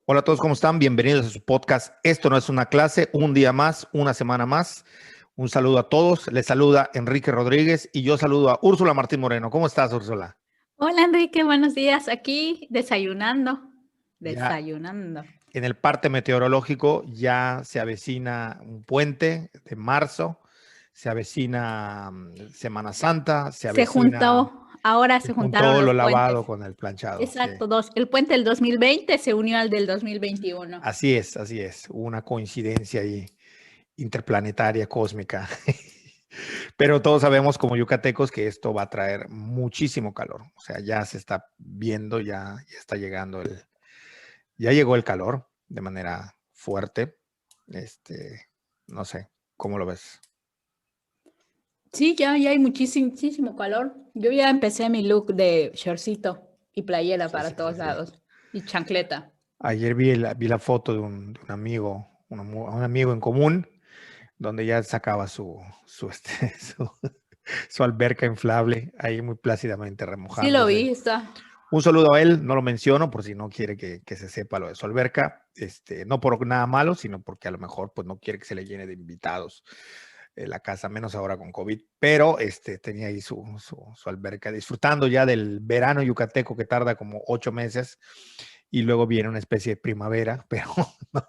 Hola a todos, ¿cómo están? Bienvenidos a su podcast. Esto no es una clase, un día más, una semana más. Un saludo a todos. Les saluda Enrique Rodríguez y yo saludo a Úrsula Martín Moreno. ¿Cómo estás, Úrsula? Hola Enrique, buenos días. Aquí desayunando. Ya Desayunando. en el parte meteorológico ya se avecina un puente de marzo, se avecina Semana Santa, se Se avecina juntó, ahora se juntaron junto lo los lavado puentes. con el planchado. Sí. Exacto, el puente del 2020 se unió al del 2021. Así es, así es. Una coincidencia ahí interplanetaria, cósmica. Pero todos sabemos como yucatecos que esto va a traer muchísimo calor. O sea, ya se está viendo, ya está llegando ya llegó el calor de manera fuerte. No sé, ¿cómo lo ves? Sí, ya hay muchísimo calor. Yo ya empecé mi look de shortcito y playera Sí, sí, para sí, todos sí. lados. Y chancleta. Ayer vi la foto de un amigo, un amigo en común, donde ya sacaba su alberca inflable ahí muy plácidamente Sí lo remojándose. vi, está. Un saludo a él, no lo menciono por si no quiere que se sepa lo de su alberca, no por nada malo, sino porque a lo mejor pues no quiere que se le llene de invitados la casa, menos ahora con COVID, pero tenía ahí su alberca, disfrutando ya del verano yucateco que tarda como 8 meses y luego viene una especie de primavera, pero no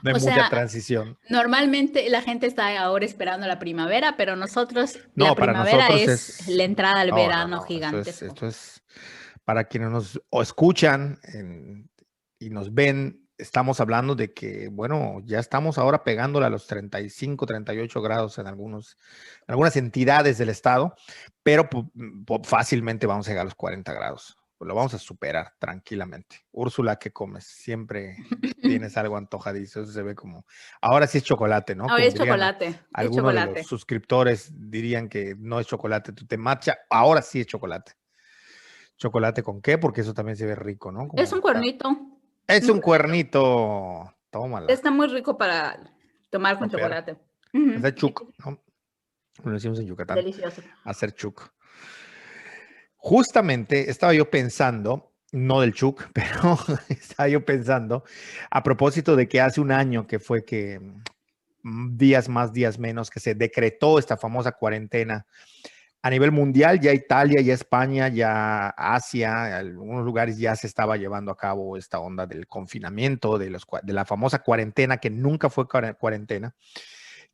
hay O mucha sea, transición. normalmente la gente está ahora esperando la primavera, pero nosotros, la No, para primavera nosotros es es, la entrada al no, no, verano no, gigantesco. esto es para quienes nos o escuchan y nos ven, estamos hablando de que, bueno, ya estamos ahora pegándole a los 35, 38 grados en algunas entidades del estado, pero fácilmente vamos a llegar a los 40 grados. Lo vamos a superar tranquilamente. Úrsula, ¿qué comes? Siempre tienes algo antojadizo. Eso se ve como. Ahora sí es chocolate, ¿no? Ahora Como es dirían chocolate, es algunos de los chocolate. suscriptores, dirían que no es chocolate, tú te marcha. Ahora sí es chocolate. ¿Chocolate con qué? Porque eso también se ve rico, ¿no? Es Como un cuernito, es un un cuernito. cuernito. Tómala. Está muy rico para tomar con Choper. chocolate. Ujú. Hacer chuc, ¿no? Lo decimos en Yucatán. Delicioso. Hacer chuc. Justamente estaba yo pensando, no del chuc, pero estaba yo pensando a propósito de que hace un año que fue que días más, días menos, que se decretó esta famosa cuarentena a nivel mundial. Ya Italia, ya España, ya Asia, en algunos lugares ya se estaba llevando a cabo esta onda del confinamiento, de la famosa cuarentena que nunca fue cuarentena,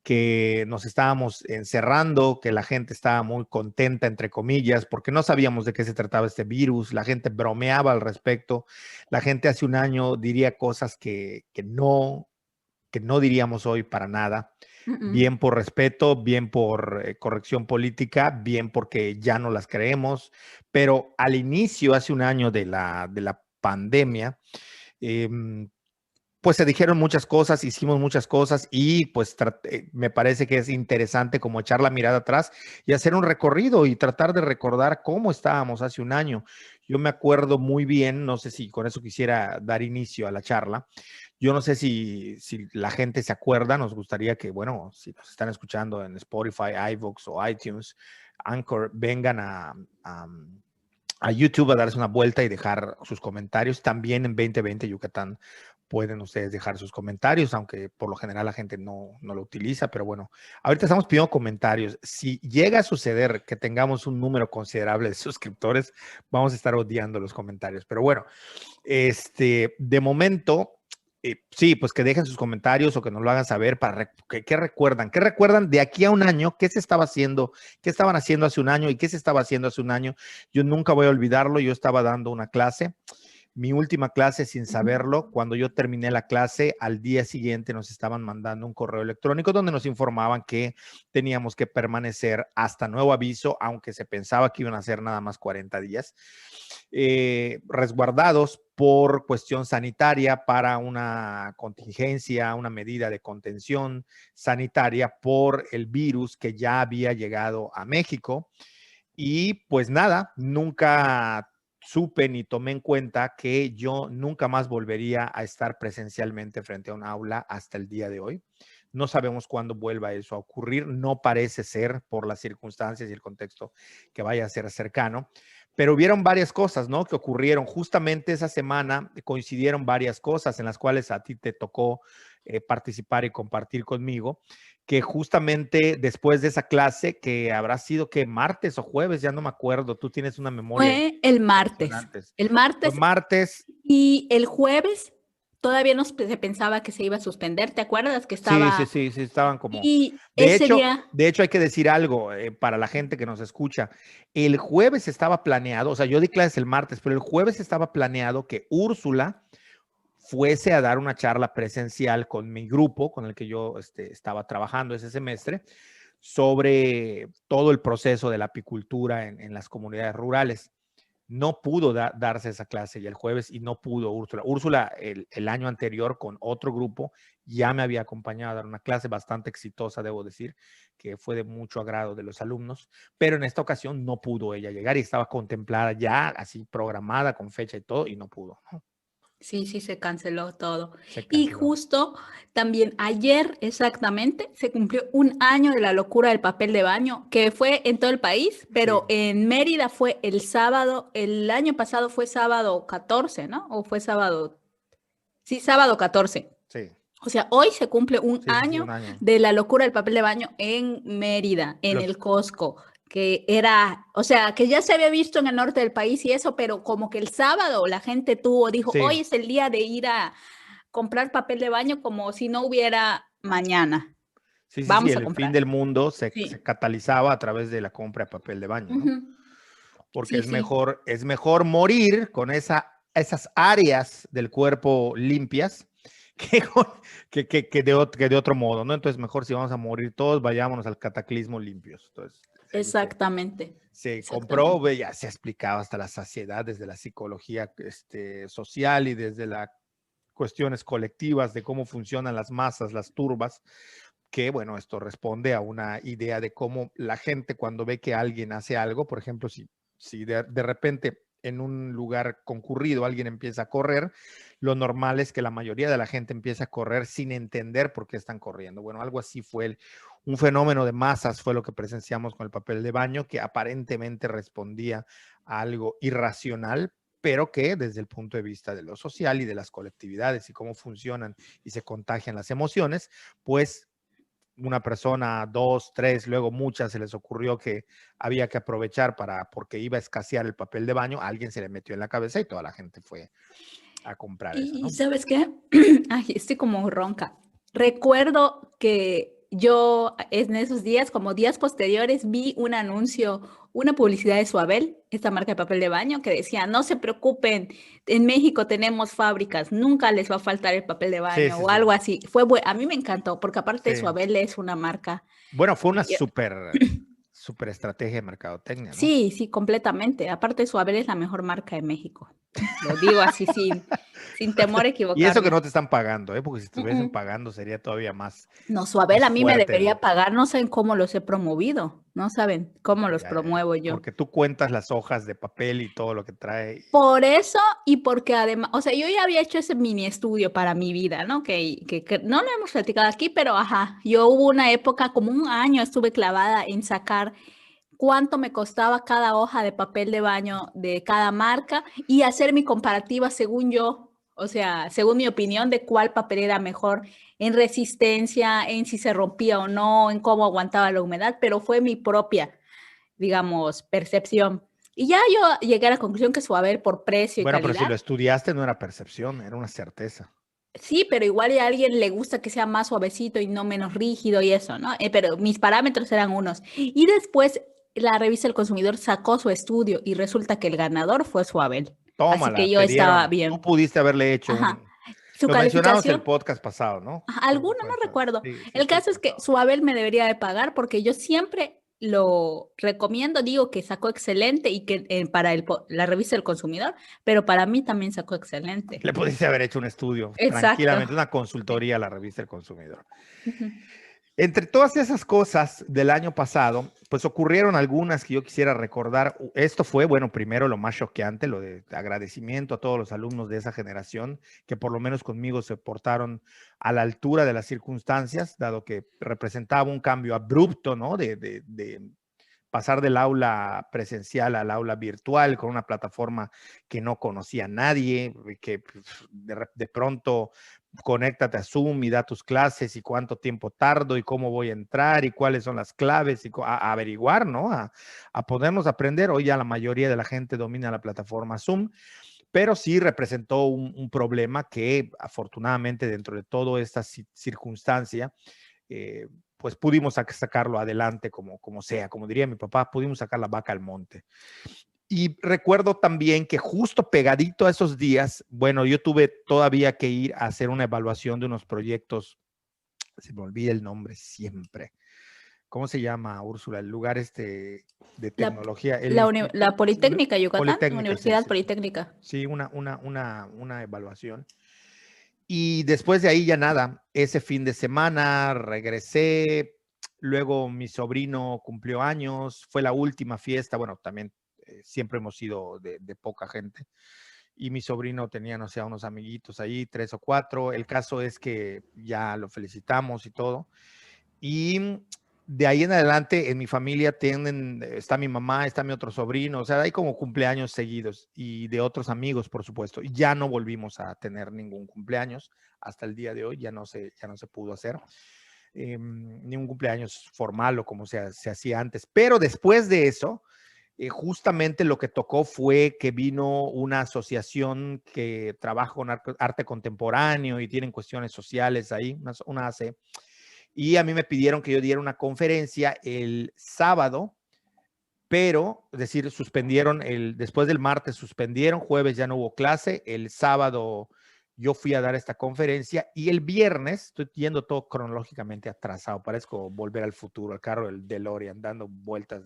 que nos estábamos encerrando, que la gente estaba muy contenta, entre comillas, porque no sabíamos de qué se trataba este virus, la gente bromeaba al respecto, la gente hace un año diría cosas que no diríamos hoy para nada, bien por respeto, bien por corrección política, bien porque ya no las creemos, pero al inicio, hace un año de la pandemia, eh, pues se dijeron muchas cosas, hicimos muchas cosas y pues me parece que es interesante como echar la mirada atrás y hacer un recorrido y tratar de recordar cómo estábamos hace un año. Yo me acuerdo muy bien, no sé si con eso quisiera dar inicio a la charla. Yo no sé si la gente se acuerda, nos gustaría que, bueno, si nos están escuchando en Spotify, iVoox o iTunes, Anchor, vengan a YouTube a darse una vuelta y dejar sus comentarios. También en 2020 Yucatán pueden ustedes dejar sus comentarios, aunque por lo general la gente no lo utiliza, pero bueno, ahorita estamos pidiendo comentarios. Si llega a suceder que tengamos un número considerable de suscriptores, vamos a estar odiando los comentarios. Pero bueno, de momento, sí, pues que dejen sus comentarios o que nos lo hagan saber para qué recuerdan. ¿Qué recuerdan de aquí a un año? ¿Qué se estaba haciendo? ¿Qué estaban haciendo hace un año? ¿Y qué se estaba haciendo hace un año? Yo nunca voy a olvidarlo. Yo estaba dando una clase, mi última clase sin saberlo. Cuando yo terminé la clase, al día siguiente nos estaban mandando un correo electrónico donde nos informaban que teníamos que permanecer hasta nuevo aviso, aunque se pensaba que iban a ser nada más 40 días, resguardados por cuestión sanitaria para una contingencia, una medida de contención sanitaria por el virus que ya había llegado a México. Y pues nada, nunca supe ni tomé en cuenta que yo nunca más volvería a estar presencialmente frente a un aula hasta el día de hoy. No sabemos cuándo vuelva eso a ocurrir. No parece ser por las circunstancias y el contexto que vaya a ser cercano. Pero hubieron varias cosas, ¿no? Que ocurrieron justamente esa semana, coincidieron varias cosas en las cuales a ti te tocó participar y compartir conmigo, que justamente después de esa clase, que habrá sido que martes o jueves, ya no me acuerdo, tú tienes una memoria Fue el martes. impresionante. El Fue martes martes. y el jueves todavía no se pensaba que se iba a suspender. ¿Te acuerdas que Sí, estaba? estaban como... Y ese día, De hecho hay que decir algo para la gente que nos escucha. El jueves estaba planeado, o sea, yo di clases el martes, pero el jueves estaba planeado que Úrsula fuese a dar una charla presencial con mi grupo, con el que yo estaba trabajando ese semestre, sobre todo el proceso de la apicultura en las comunidades rurales. No pudo darse esa clase y el jueves y no pudo Úrsula. Úrsula el año anterior con otro grupo ya me había acompañado a dar una clase bastante exitosa, debo decir, que fue de mucho agrado de los alumnos, pero en esta ocasión no pudo ella llegar y estaba contemplada ya así programada con fecha y todo y no pudo, ¿no? sí, se canceló todo. Se Y canceló. justo también ayer exactamente se cumplió un año de la locura del papel de baño, que fue en todo el país, pero Sí, en Mérida fue el sábado, el año pasado fue sábado 14, ¿no? O fue sábado, sí, sábado 14. sí, O sea, hoy se cumple un sí, año un año. de la locura del papel de baño en Mérida, en Los, el Costco, que era, o sea, que ya se había visto en el norte del país y eso, pero como que el sábado la gente dijo, sí, hoy es el día de ir a comprar papel de baño como si no hubiera mañana. sí, Vamos a el fin comprar. del mundo se Sí. catalizaba a través de la compra de papel de baño, ¿no? Ujú. Porque Sí, sí. es mejor morir con esas áreas del cuerpo limpias que, que de otro modo, ¿no? Entonces, mejor si vamos a morir todos, vayámonos al cataclismo limpios. Entonces, ahí Exactamente. se compró, Exactamente. ya se ha explicado hasta la saciedad desde la psicología social y desde las cuestiones colectivas de cómo funcionan las masas, las turbas, que bueno, esto responde a una idea de cómo la gente cuando ve que alguien hace algo, por ejemplo, si de repente en un lugar concurrido alguien empieza a correr, lo normal es que la mayoría de la gente empiece a correr sin entender por qué están corriendo. Bueno, algo así fue un fenómeno de masas, fue lo que presenciamos con el papel de baño, que aparentemente respondía a algo irracional, pero que desde el punto de vista de lo social y de las colectividades y cómo funcionan y se contagian las emociones, pues una persona, dos, tres, luego muchas, se les ocurrió que había que aprovechar porque iba a escasear el papel de baño, a alguien se le metió en la cabeza y toda la gente fue a comprar eso, Y ¿no? ¿sabes qué? Ay, estoy como ronca. Recuerdo que yo en esos días, como días posteriores, vi un anuncio, una publicidad de Suabel, esta marca de papel de baño, que decía, no se preocupen, en México tenemos fábricas, nunca les va a faltar el papel de Sí, baño sí, o sí. algo así. A mí me encantó, porque aparte Sí. Suabel es una marca. Bueno, fue una que- súper estrategia de mercadotecnia, ¿no? Sí, sí, completamente. Aparte Suabel es la mejor marca de México. Lo digo así sin temor a Y eso que equivocarme. no te están pagando, ¿eh? Porque si Mm, estuviesen mm. pagando sería todavía No, Suabel más a mí me fuerte debería pagar, no saben cómo los he promovido, no saben cómo los ya. promuevo yo. Porque tú cuentas las hojas de papel y todo lo que trae. Por eso y porque además, o sea, yo ya había hecho ese mini estudio para mi vida, ¿no? Que no lo hemos platicado aquí, pero ajá, yo hubo una época, como un año estuve clavada en sacar cuánto me costaba cada hoja de papel de baño de cada marca y hacer mi comparativa según yo, o sea, según mi opinión de cuál papel era mejor en resistencia, en si se rompía o no, en cómo aguantaba la humedad, pero fue mi propia, digamos, percepción. Y ya yo llegué a la conclusión que Suavel por precio y Bueno, pero si calidad, lo estudiaste no era percepción, era una certeza. sí, pero igual a alguien le gusta que sea más suavecito y no menos rígido y eso, ¿no? Pero mis parámetros eran unos. Y después la revista El Consumidor sacó su estudio y resulta que el ganador fue Suabel. Así que Tómala, yo te estaba dieron. Tú bien. pudiste haberle hecho Ajá. un... Su Lo mencionamos el calificación, podcast pasado, ¿no? ajá, Creo que alguno fue no esa. recuerdo. Sí, sí, El fue el caso es que pasado. Suabel me debería de pagar porque yo siempre lo recomiendo, digo que sacó excelente y que para la revista El Consumidor, pero para mí también sacó excelente. Le pudiste haber hecho un estudio, Exacto. tranquilamente, una Sí. consultoría a la revista El Consumidor. Ujú. Entre todas esas cosas del año pasado, pues ocurrieron algunas que yo quisiera recordar. Esto fue, bueno, primero lo más choqueante, lo de agradecimiento a todos los alumnos de esa generación, que por lo menos conmigo se portaron a la altura de las circunstancias, dado que representaba un cambio abrupto, ¿no? pasar del aula presencial al aula virtual con una plataforma que no conocía a nadie, que de pronto conéctate a Zoom y da tus clases y cuánto tiempo tardo y cómo voy a entrar y cuáles son las claves y a averiguar, ¿no? A podernos aprender. Hoy ya la mayoría de la gente domina la plataforma Zoom, pero sí representó un problema que afortunadamente dentro de toda esta circunstancia, pues pudimos sacarlo adelante como sea, como diría mi papá, pudimos sacar la vaca al monte. Y recuerdo también que justo pegadito a esos días, bueno, yo tuve todavía que ir a hacer una evaluación de unos proyectos, se me olvida el nombre siempre. ¿Cómo se llama, Úrsula? El lugar de La, tecnología. la Politécnica Yucatán, Politécnica, sí, Universidad sí, sí. Politécnica. Sí, una evaluación. Y después de ahí ya nada, ese fin de semana regresé, luego mi sobrino cumplió años, fue la última fiesta, bueno, también siempre hemos sido de poca gente, y mi sobrino tenía, no sé, unos amiguitos ahí, 3 o 4, el caso es que ya lo felicitamos y todo, y de ahí en adelante en mi familia está mi mamá, está mi otro sobrino, o sea, hay como cumpleaños seguidos y de otros amigos, por supuesto. Ya no volvimos a tener ningún cumpleaños hasta el día de hoy, ya no se pudo hacer ningún cumpleaños formal o como se hacía antes. Pero después de eso, justamente lo que tocó fue que vino una asociación que trabaja con arte contemporáneo y tienen cuestiones sociales ahí, una AC, y a mí me pidieron que yo diera una conferencia el sábado, pero, es decir, después del martes suspendieron, jueves ya no hubo clase, el sábado yo fui a dar esta conferencia y el viernes, estoy yendo todo cronológicamente atrasado, parezco Volver al Futuro, el carro del DeLorean dando vueltas.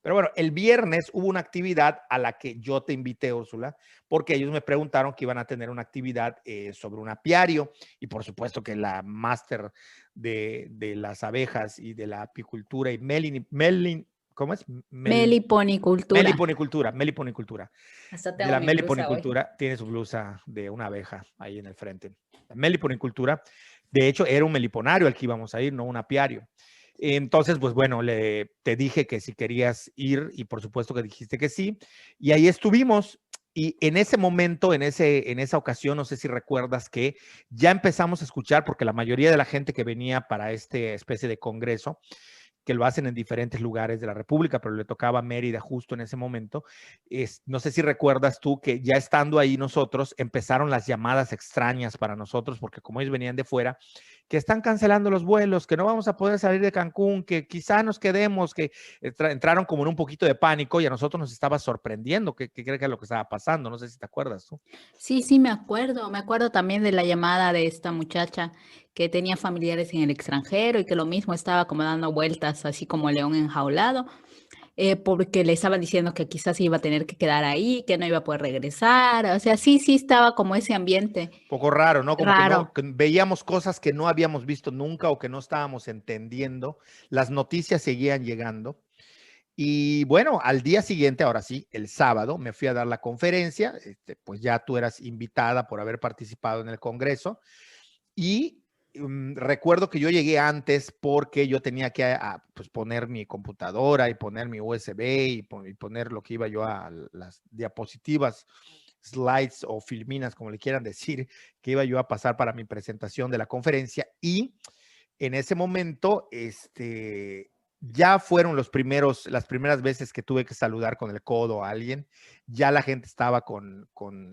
Pero bueno, el viernes hubo una actividad a la que yo te invité, Úrsula, porque ellos me preguntaron que iban a tener una actividad sobre un apiario y por supuesto que la máster de las abejas y de la apicultura y ¿cómo es? Meliponicultura. Meliponicultura. Hasta De tengo la mi blusa hoy. meliponicultura, tiene su blusa de una abeja ahí en el frente. La meliponicultura, de hecho, era un meliponario al que íbamos a ir, no un apiario. Entonces, pues bueno, te dije que si querías ir y por supuesto que dijiste que sí. Y ahí estuvimos. Y en ese momento, en esa ocasión, no sé si recuerdas que ya empezamos a escuchar, porque la mayoría de la gente que venía para esta especie de congreso, que lo hacen en diferentes lugares de la República, pero le tocaba a Mérida justo en ese momento. No sé si recuerdas tú que ya estando ahí nosotros, empezaron las llamadas extrañas para nosotros, porque como ellos venían de fuera, que están cancelando los vuelos, que no vamos a poder salir de Cancún, que quizá nos quedemos, que entraron como en un poquito de pánico y a nosotros nos estaba sorprendiendo que creo que es lo que estaba pasando. No sé si te acuerdas tú. Sí, sí, me acuerdo. Me acuerdo también de la llamada de esta muchacha que tenía familiares en el extranjero y que lo mismo estaba como dando vueltas, así como león enjaulado, porque le estaban diciendo que quizás iba a tener que quedar ahí, que no iba a poder regresar. O sea, sí, sí estaba como ese ambiente Poco raro, ¿no? Como que no raro. que veíamos cosas que no habíamos visto nunca o que no estábamos entendiendo. Las noticias seguían llegando. Y bueno, al día siguiente, ahora sí, el sábado, me fui a dar la conferencia. Pues ya tú eras invitada por haber participado en el Congreso. Y recuerdo que yo llegué antes porque yo tenía que pues poner mi computadora y poner mi USB y poner lo que iba yo a las diapositivas, slides o filminas, como le quieran decir, que iba yo a pasar para mi presentación de la conferencia. Y en ese momento, ya fueron las primeras veces que tuve que saludar con el codo a alguien. Ya la gente estaba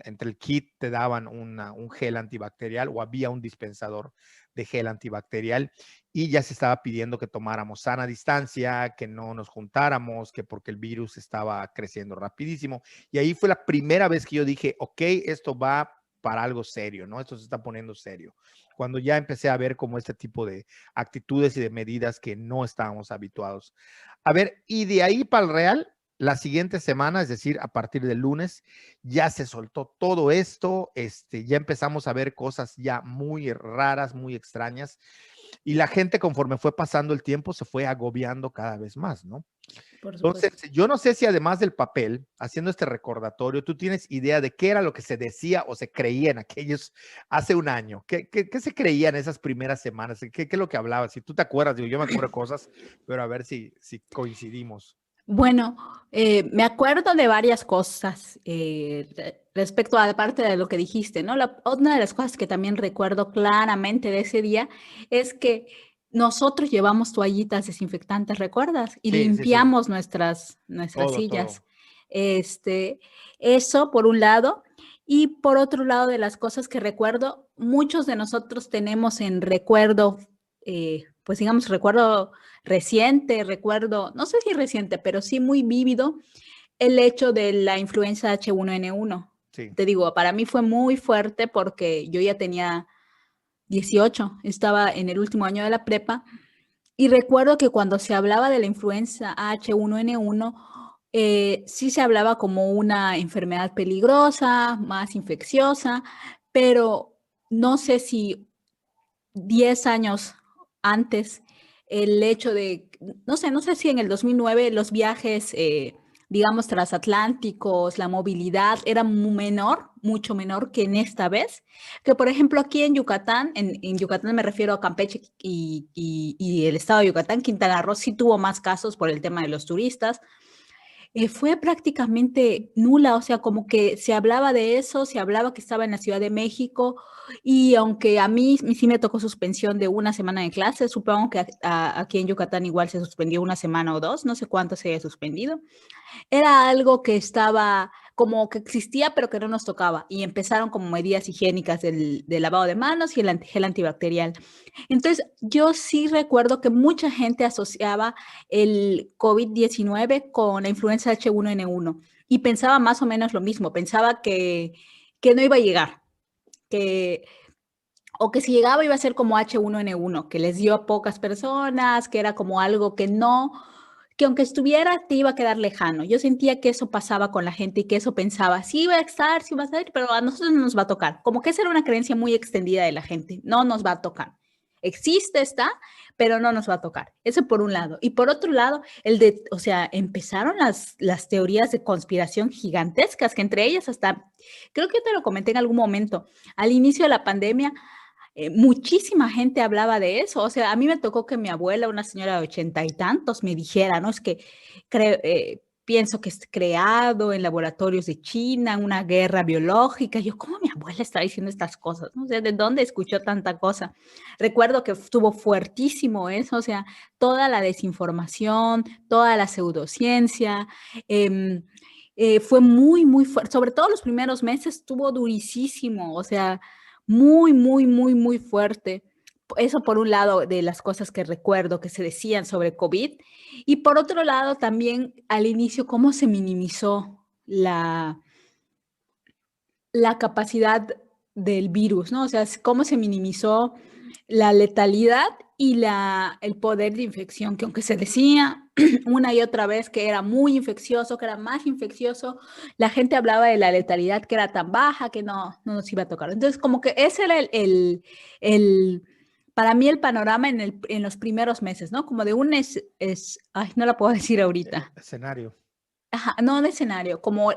entre el kit te daban un gel antibacterial o había un dispensador de gel antibacterial y ya se estaba pidiendo que tomáramos sana distancia, que no nos juntáramos, que porque el virus estaba creciendo rapidísimo. Y ahí fue la primera vez que yo dije, ok, esto va para algo serio, ¿no? Esto se está poniendo serio. Cuando ya empecé a ver como este tipo de actitudes y de medidas que no estábamos habituados. A ver, y de ahí para el Real, la siguiente semana, es decir, a partir del lunes, ya se soltó todo esto, ya empezamos a ver cosas ya muy raras, muy extrañas, y la gente conforme fue pasando el tiempo se fue agobiando cada vez más, ¿no? Por Entonces, supuesto. yo no sé si además del papel, haciendo este recordatorio, tú tienes idea de qué era lo que se decía o se creía en aquellos hace un año. ¿Qué se creía en esas primeras semanas? ¿Qué es lo que hablaba? Si tú te acuerdas, digo, yo me acuerdo de cosas, pero a ver si coincidimos. Bueno, me acuerdo de varias cosas respecto a la parte de lo que dijiste, ¿no? Una de las cosas que también recuerdo claramente de ese día es que nosotros llevamos toallitas desinfectantes, ¿recuerdas? Y Sí, sí, sí. limpiamos nuestras Todo, sillas. todo. Este, eso por un lado. Y por otro lado, de las cosas que recuerdo, muchos de nosotros tenemos en recuerdo, pues digamos, recuerdo reciente, recuerdo, no sé si reciente, pero sí muy vívido, el hecho de la influenza H1N1. Sí. Te digo, para mí fue muy fuerte porque yo ya tenía 18, estaba en el último año de la prepa y recuerdo que cuando se hablaba de la influenza H1N1, sí se hablaba como una enfermedad peligrosa, más infecciosa, pero no sé si 10 años antes, el hecho de, no sé si en el 2009 los viajes, digamos, transatlánticos, la movilidad era menor, mucho menor que en esta vez, que por ejemplo aquí en Yucatán, en Yucatán me refiero a Campeche y el estado de Yucatán, Quintana Roo sí tuvo más casos por el tema de los turistas, fue prácticamente nula, o sea, como que se hablaba de eso, se hablaba que estaba en la Ciudad de México y aunque a mí sí me tocó suspensión de una semana de clases, supongo que aquí en Yucatán igual se suspendió una semana o dos, no sé cuánto se haya suspendido, era algo que estaba como que existía, pero que no nos tocaba. Y empezaron como medidas higiénicas del lavado de manos y el gel antibacterial. Entonces, yo sí recuerdo que mucha gente asociaba el COVID-19 con la influenza H1N1 y pensaba más o menos lo mismo, pensaba que no iba a llegar, que, o que si llegaba iba a ser como H1N1, que les dio a pocas personas, que era como algo que aunque estuviera, te iba a quedar lejano. Yo sentía que eso pasaba con la gente y que eso pensaba, sí va a estar, sí va a estar, pero a nosotros no nos va a tocar. Como que esa era una creencia muy extendida de la gente, no nos va a tocar. Existe, está, pero no nos va a tocar. Eso por un lado. Y por otro lado, o sea, empezaron las teorías de conspiración gigantescas, que entre ellas hasta, creo que te lo comenté en algún momento, al inicio de la pandemia, muchísima gente hablaba de eso. O sea, a mí me tocó que mi abuela, una señora de 80 y tantos, me dijera, ¿no? Es que pienso que es creado en laboratorios de China, una guerra biológica. Yo, ¿cómo mi abuela está diciendo estas cosas? ¿No? O sea, ¿de dónde escuchó tanta cosa? Recuerdo que estuvo fuertísimo eso, o sea, toda la desinformación, toda la pseudociencia. Fue muy, muy fuerte, sobre todo los primeros meses estuvo durísimo, o sea, muy, muy, muy, muy fuerte. Eso por un lado de las cosas que recuerdo que se decían sobre COVID y por otro lado también al inicio cómo se minimizó la capacidad del virus, ¿no? O sea, cómo se minimizó la letalidad y el poder de infección, que aunque se decía una y otra vez que era muy infeccioso, que era más infeccioso, la gente hablaba de la letalidad que era tan baja que no nos iba a tocar. Entonces, como que ese era para mí el panorama en los primeros meses, ¿no? Como de ay, no la puedo decir ahorita. Escenario. Ajá, no de escenario, como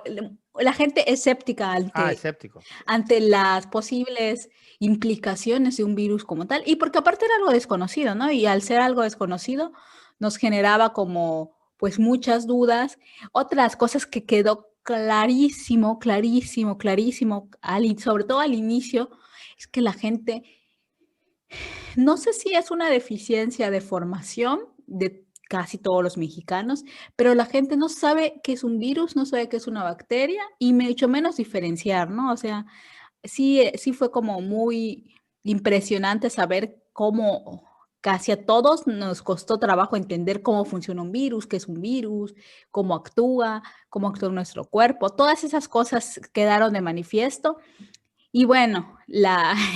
la gente escéptica Ah, ante escéptico. ante las posibles implicaciones de un virus como tal. Y porque aparte era algo desconocido, ¿no? Y al ser algo desconocido, nos generaba como, pues, muchas dudas. Otras cosas que quedó clarísimo, clarísimo, clarísimo, sobre todo al inicio, es que la gente, no sé si es una deficiencia de formación de casi todos los mexicanos, pero la gente no sabe qué es un virus, no sabe qué es una bacteria y mucho menos diferenciar, ¿no? O sea, sí, sí fue como muy impresionante saber cómo casi a todos nos costó trabajo entender cómo funciona un virus, qué es un virus, cómo actúa nuestro cuerpo. Todas esas cosas quedaron de manifiesto. Y bueno,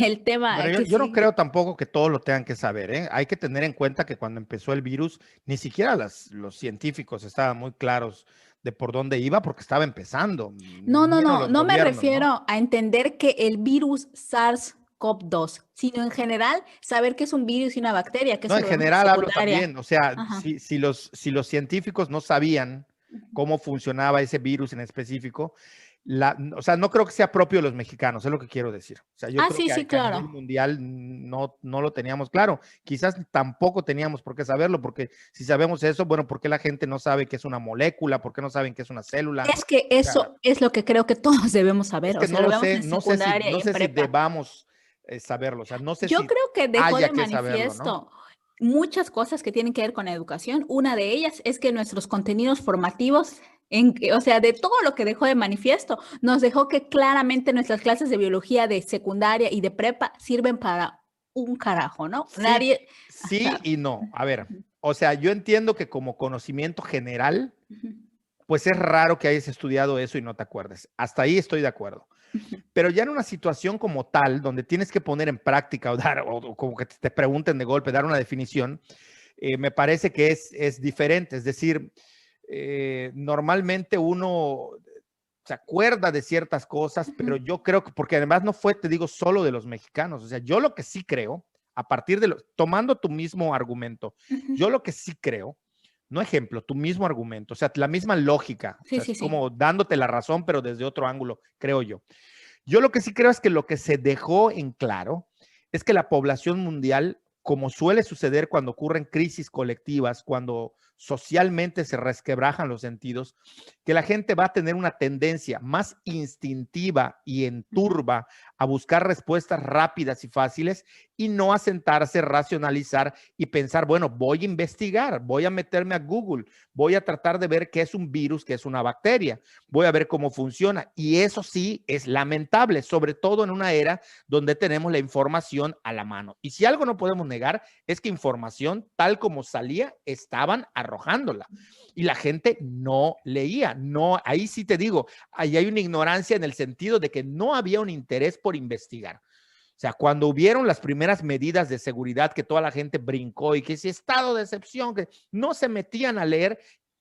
el tema Bueno, yo, que yo no sí. creo tampoco que todos lo tengan que saber, ¿eh? Hay que tener en cuenta que cuando empezó el virus, ni siquiera los científicos estaban muy claros de por dónde iba porque estaba empezando, No, no, menos no, los no me gobiernos, ¿no? refiero a entender que el virus SARS-CoV-2, sino en general saber que es un virus y una bacteria, que No, eso en lo vemos en general hablo secundaria. también, o sea, Ajá. si los científicos no sabían cómo funcionaba ese virus en específico, o sea, no creo que sea propio de los mexicanos, es lo que quiero decir. O sea, yo creo Sí, que, sí, que a claro. nivel mundial no lo teníamos claro. Quizás tampoco teníamos por qué saberlo, porque si sabemos eso, bueno, ¿por qué la gente no sabe qué es una molécula? ¿Por qué no saben qué es una célula? Es que O sea, eso es lo que creo que todos debemos es saber, o que sea, no lo lo vemos sé, en secundaria y no en sé si prepa. debamos saberlo, o sea, no sé Yo si creo que dejó de haya que saberlo, ¿no? manifiesto muchas cosas que tienen que ver con la educación. Una de ellas es que nuestros contenidos formativos, o sea, de todo lo que dejó de manifiesto, nos dejó que claramente nuestras clases de biología de secundaria y de prepa sirven para un carajo, ¿no? Sí, Nadie, o sí sea, y no. A ver, ujú, o sea, yo entiendo que como conocimiento general, ujú, pues es raro que hayas estudiado eso y no te acuerdes. Hasta ahí estoy de acuerdo. ujú, Pero ya en una situación como tal, donde tienes que poner en práctica o como que te pregunten de golpe, dar una definición, me parece que es diferente. Es decir, normalmente uno se acuerda de ciertas cosas, ujú, pero yo creo que, porque además no fue, te digo, solo de los mexicanos. O sea, yo lo que sí creo, a partir de tomando tu mismo argumento, ujú. yo lo que sí creo, no ejemplo, tu mismo argumento, o sea, la misma lógica, o Sí, sea, sí, es sí. como dándote la razón, pero desde otro ángulo, creo yo. Yo lo que sí creo es que lo que se dejó en claro es que la población mundial, como suele suceder cuando ocurren crisis colectivas, cuando socialmente se resquebrajan los sentidos, que la gente va a tener una tendencia más instintiva y Ujú. enturba a buscar respuestas rápidas y fáciles y no a sentarse, racionalizar y pensar, bueno, voy a investigar, voy a meterme a Google, voy a tratar de ver qué es un virus, qué es una bacteria, voy a ver cómo funciona. Y eso sí es lamentable, sobre todo en una era donde tenemos la información a la mano. Y si algo no podemos negar es que información tal como salía, estaban arrojándola. Y la gente no leía, no, ahí sí te digo, ahí hay una ignorancia en el sentido de que no había un interés por investigar. O sea, cuando hubieron las primeras medidas de seguridad que toda la gente brincó y que si estado de excepción, que no se metían a leer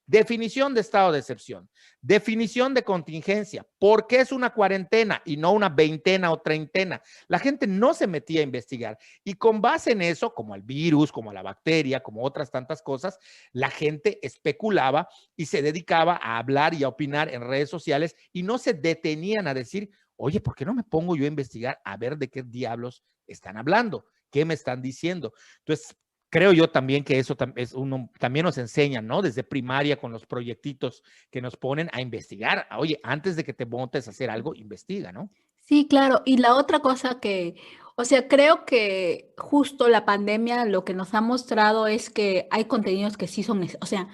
definición de estado de excepción, definición de contingencia, ¿por qué es una cuarentena y no una veintena o treintena? La gente no se metía a investigar y con base en eso, como el virus, como la bacteria, como otras tantas cosas, la gente especulaba y se dedicaba a hablar y a opinar en redes sociales y no se detenían a decir, oye, ¿por qué no me pongo yo a investigar a ver de qué diablos están hablando? ¿Qué me están diciendo? Entonces, creo yo también que eso también nos enseña, ¿no? Desde primaria con los proyectitos que nos ponen a investigar. Oye, antes de que te montes a hacer algo, investiga, ¿no? Sí, claro. Y la otra cosa que, o sea, creo que justo la pandemia lo que nos ha mostrado es que hay contenidos que sí son, o sea,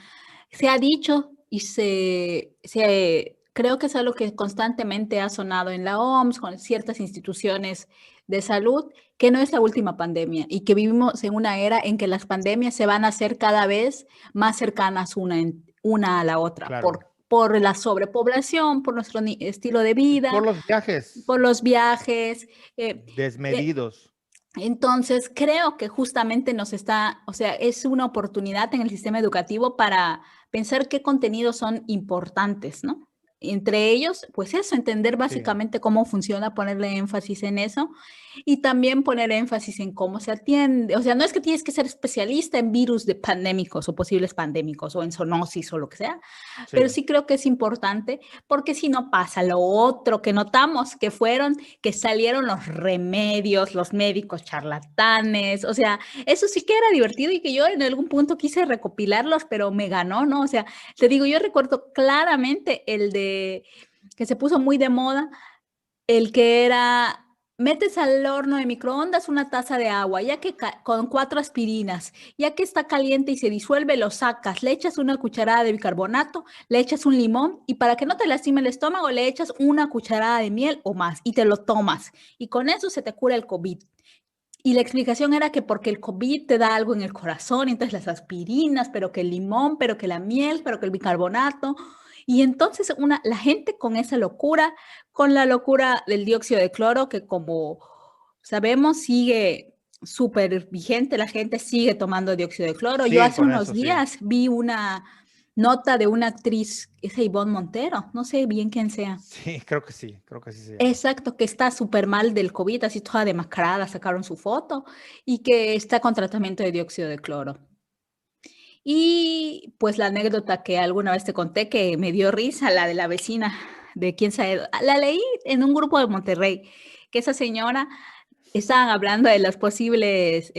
se ha dicho y creo que es algo que constantemente ha sonado en la OMS, con ciertas instituciones de salud, que no es la última pandemia y que vivimos en una era en que las pandemias se van a hacer cada vez más cercanas una a la otra, Claro. por la sobrepoblación, por nuestro estilo de vida, Por los viajes por los viajes. eh, eh, desmedidos. entonces, creo que justamente o sea, es una oportunidad en el sistema educativo para pensar qué contenidos son importantes, ¿no? Entre ellos, pues eso, entender Sí. básicamente cómo funciona, ponerle énfasis en eso y también poner énfasis en cómo se atiende. O sea, no es que tienes que ser especialista en virus de pandémicos o posibles pandémicos o en zoonosis o lo que sea, pero Sí. sí creo que es importante porque si no pasa lo otro que notamos, que salieron los remedios, los médicos charlatanes, o sea, eso sí que era divertido y que yo en algún punto quise recopilarlos, pero me ganó, ¿no? O sea, te digo, yo recuerdo claramente el de que se puso muy de moda, el que era, metes al horno de microondas una taza de agua, ya que con 4 aspirinas, ya que está caliente y se disuelve, lo sacas, le echas una cucharada de bicarbonato, le echas un limón y para que no te lastime el estómago, le echas una cucharada de miel o más y te lo tomas. Y con eso se te cura el COVID. Y la explicación era que porque el COVID te da algo en el corazón, entonces las aspirinas, pero que el limón, pero que la miel, pero que el bicarbonato. Y entonces la gente con esa locura, con la locura del dióxido de cloro, que como sabemos sigue súper vigente, la gente sigue tomando dióxido de cloro. Yo Siguen hace con unos eso, sí. días vi una nota de una actriz, es Ivonne Montero, no sé bien quién sea. Sí, creo que sí se llama. Exacto, que está súper mal del COVID, así toda demacrada, sacaron su foto y que está con tratamiento de dióxido de cloro. Y pues la anécdota que alguna vez te conté que me dio risa, la de la vecina de quién sabe, la leí en un grupo de Monterrey, que esa señora estaban hablando de los posibles,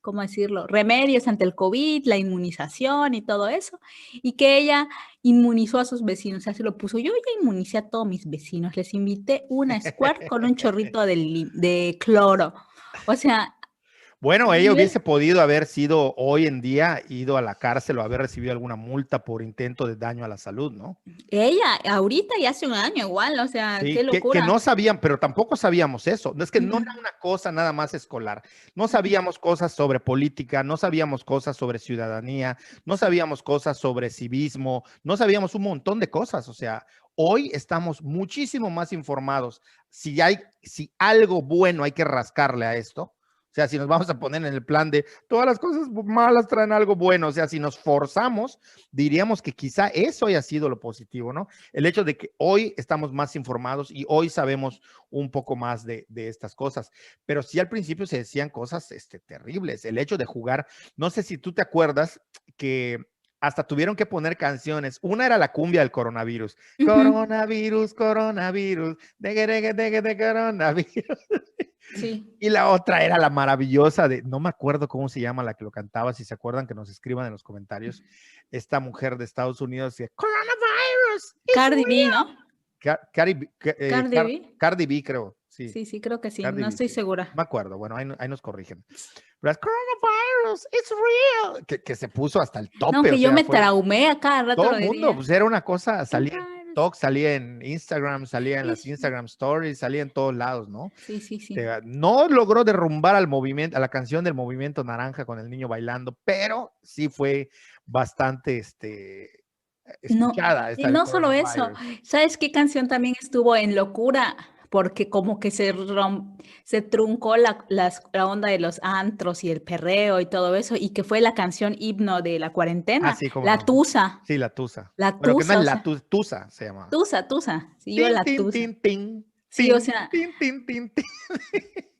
¿cómo decirlo? Remedios ante el COVID, la inmunización y todo eso, y que ella inmunizó a sus vecinos, o sea, se lo puso. Yo ya inmunicé a todos mis vecinos, les invité una squirt con un chorrito de cloro. O sea, Bueno, ella y hubiese podido haber sido hoy en día ido a la cárcel o haber recibido alguna multa por intento de daño a la salud, ¿no? ella, ahorita y hace un año igual, o sea, qué Sí, que locura. no sabían, pero tampoco sabíamos eso. No es que no Ujú. era una cosa nada más escolar. No sabíamos cosas sobre política, no sabíamos cosas sobre ciudadanía, no sabíamos cosas sobre civismo, no sabíamos un montón de cosas. O sea, hoy estamos muchísimo más informados. Si algo bueno hay que rascarle a esto, o sea, si nos vamos a poner en el plan de todas las cosas malas traen algo bueno, o sea, si nos forzamos, diríamos que quizá eso haya sido lo positivo, ¿no? El hecho de que hoy estamos más informados y hoy sabemos un poco más de estas cosas, pero sí al principio se decían cosas terribles. El hecho de jugar, no sé si tú te acuerdas que hasta tuvieron que poner canciones. Una era la cumbia del coronavirus. Ujú. Coronavirus, coronavirus, de coronavirus. Sí. Y la otra era la maravillosa de, no me acuerdo cómo se llama la que lo cantaba, si se acuerdan que nos escriban en los comentarios, esta mujer de Estados Unidos que, coronavirus, it's Cardi B, real. ¿no? Cardi B. Cardi B, creo, sí, Sí, sí, creo que sí, Cardi no B, estoy sí. No segura. me acuerdo, bueno, ahí nos corrigen. Pero es coronavirus, it's real, que se puso hasta el No, tope, o que yo sea, me fue traumé a cada rato todo lo el mundo, diría. pues era una cosa, salía en Coronavirus. TikTok, salía en Instagram, salía en las It's Instagram Stories, salía en todos lados, ¿no? Sí, sí, sí. No logró derrumbar al movimiento, a la canción del Movimiento Naranja con el niño bailando, pero sí fue bastante No, escuchada esta y del no solo eso, coronavirus. ¿sabes qué canción también estuvo en locura? Porque como que se truncó la onda de los antros y el perreo y todo eso, y que fue la canción himno de la Ah, cuarentena, sí, cómo la no. Tusa, Sí, la Tusa. la Bueno, que no es Tusa, o la sea, Tusa, se llama. Tusa, sí, yo Tin, la tin, Tusa. tin, tin, Sí, o tin, sea, tin, tin, tin, tin.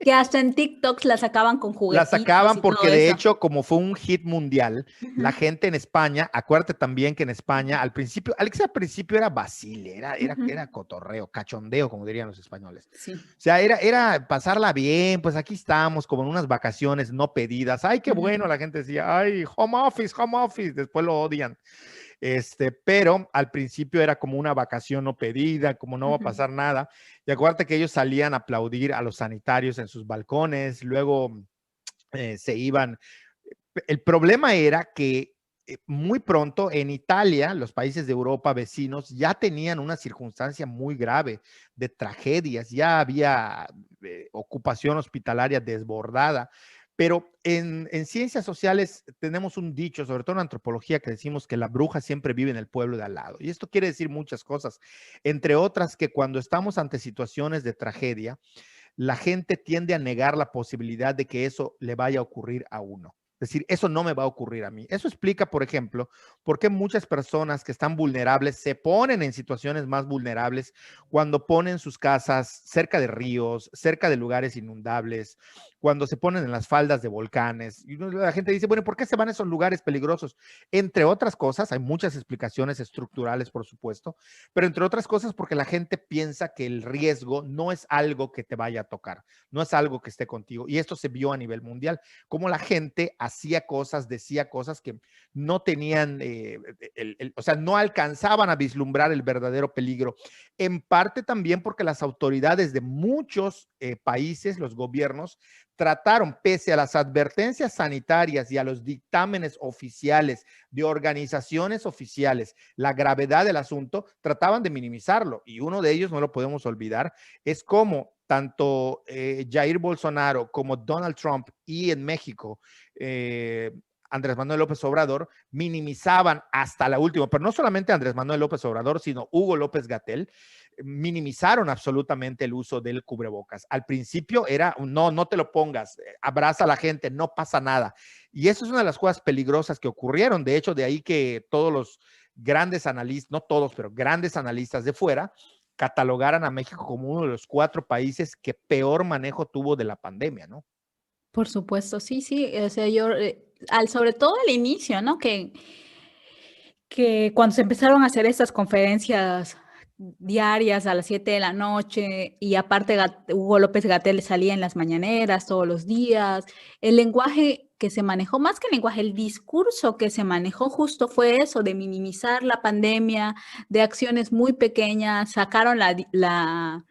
que hasta en TikToks la sacaban con La juguetitos sacaban y todo porque de eso. hecho, como fue un hit mundial, la Ujú, gente en España, acuérdate también que en España, al principio, Alex al principio era vacile, era ujú. cotorreo, cachondeo, como dirían los españoles. Sí. O sea, era pasarla bien, pues aquí estamos, como en unas vacaciones no pedidas. Ay, qué Ujú, bueno, la gente decía, ay, home office, después lo odian. Pero al principio era como una vacación no pedida, como no va a ujú. pasar nada. Y acuérdate que ellos salían a aplaudir a los sanitarios en sus balcones, luego se iban. El problema era que muy pronto en Italia, los países de Europa vecinos ya tenían una circunstancia muy grave de tragedias, ya había ocupación hospitalaria desbordada, pero en ciencias sociales tenemos un dicho, sobre todo en antropología, que decimos que la bruja siempre vive en el pueblo de al lado. Y esto quiere decir muchas cosas, entre otras que cuando estamos ante situaciones de tragedia, la gente tiende a negar la posibilidad de que eso le vaya a ocurrir a uno. Es decir, eso no me va a ocurrir a mí. Eso explica, por ejemplo, por qué muchas personas que están vulnerables se ponen en situaciones más vulnerables cuando ponen sus casas cerca de ríos, cerca de lugares inundables, cuando se ponen en las faldas de volcanes. Y la gente dice, bueno, ¿por qué se van a esos lugares peligrosos? Entre otras cosas, hay muchas explicaciones estructurales, por supuesto, pero entre otras cosas porque la gente piensa que el riesgo no es algo que te vaya a tocar, no es algo que esté contigo. Y esto se vio a nivel mundial, como la gente hacía cosas, decía cosas que no tenían, o sea, no alcanzaban a vislumbrar el verdadero peligro. En parte también porque las autoridades de muchos países, los gobiernos, trataron, pese a las advertencias sanitarias y a los dictámenes oficiales de organizaciones oficiales, la gravedad del asunto, trataban de minimizarlo. Y uno de ellos, no lo podemos olvidar, es como tanto Jair Bolsonaro como Donald Trump y en México, Andrés Manuel López Obrador, minimizaban hasta la última, pero no solamente Andrés Manuel López Obrador, sino Hugo López Gatell, minimizaron absolutamente el uso del cubrebocas. Al principio era, no, no te lo pongas, abraza a la gente, no pasa nada. Y eso es una de las cosas peligrosas que ocurrieron. De hecho, de ahí que todos los grandes analistas, no todos, pero grandes analistas de fuera, catalogaran a México como uno de los 4 países que peor manejo tuvo de la pandemia, ¿no? Por supuesto, sí, sí, o sea, yo, sobre todo al inicio, ¿no? Que cuando se empezaron a hacer estas conferencias diarias a las 7 de la noche y aparte Hugo López Gatell salía en las mañaneras todos los días. El lenguaje que se manejó, más que el lenguaje, el discurso que se manejó justo fue eso, de minimizar la pandemia, de acciones muy pequeñas. Sacaron la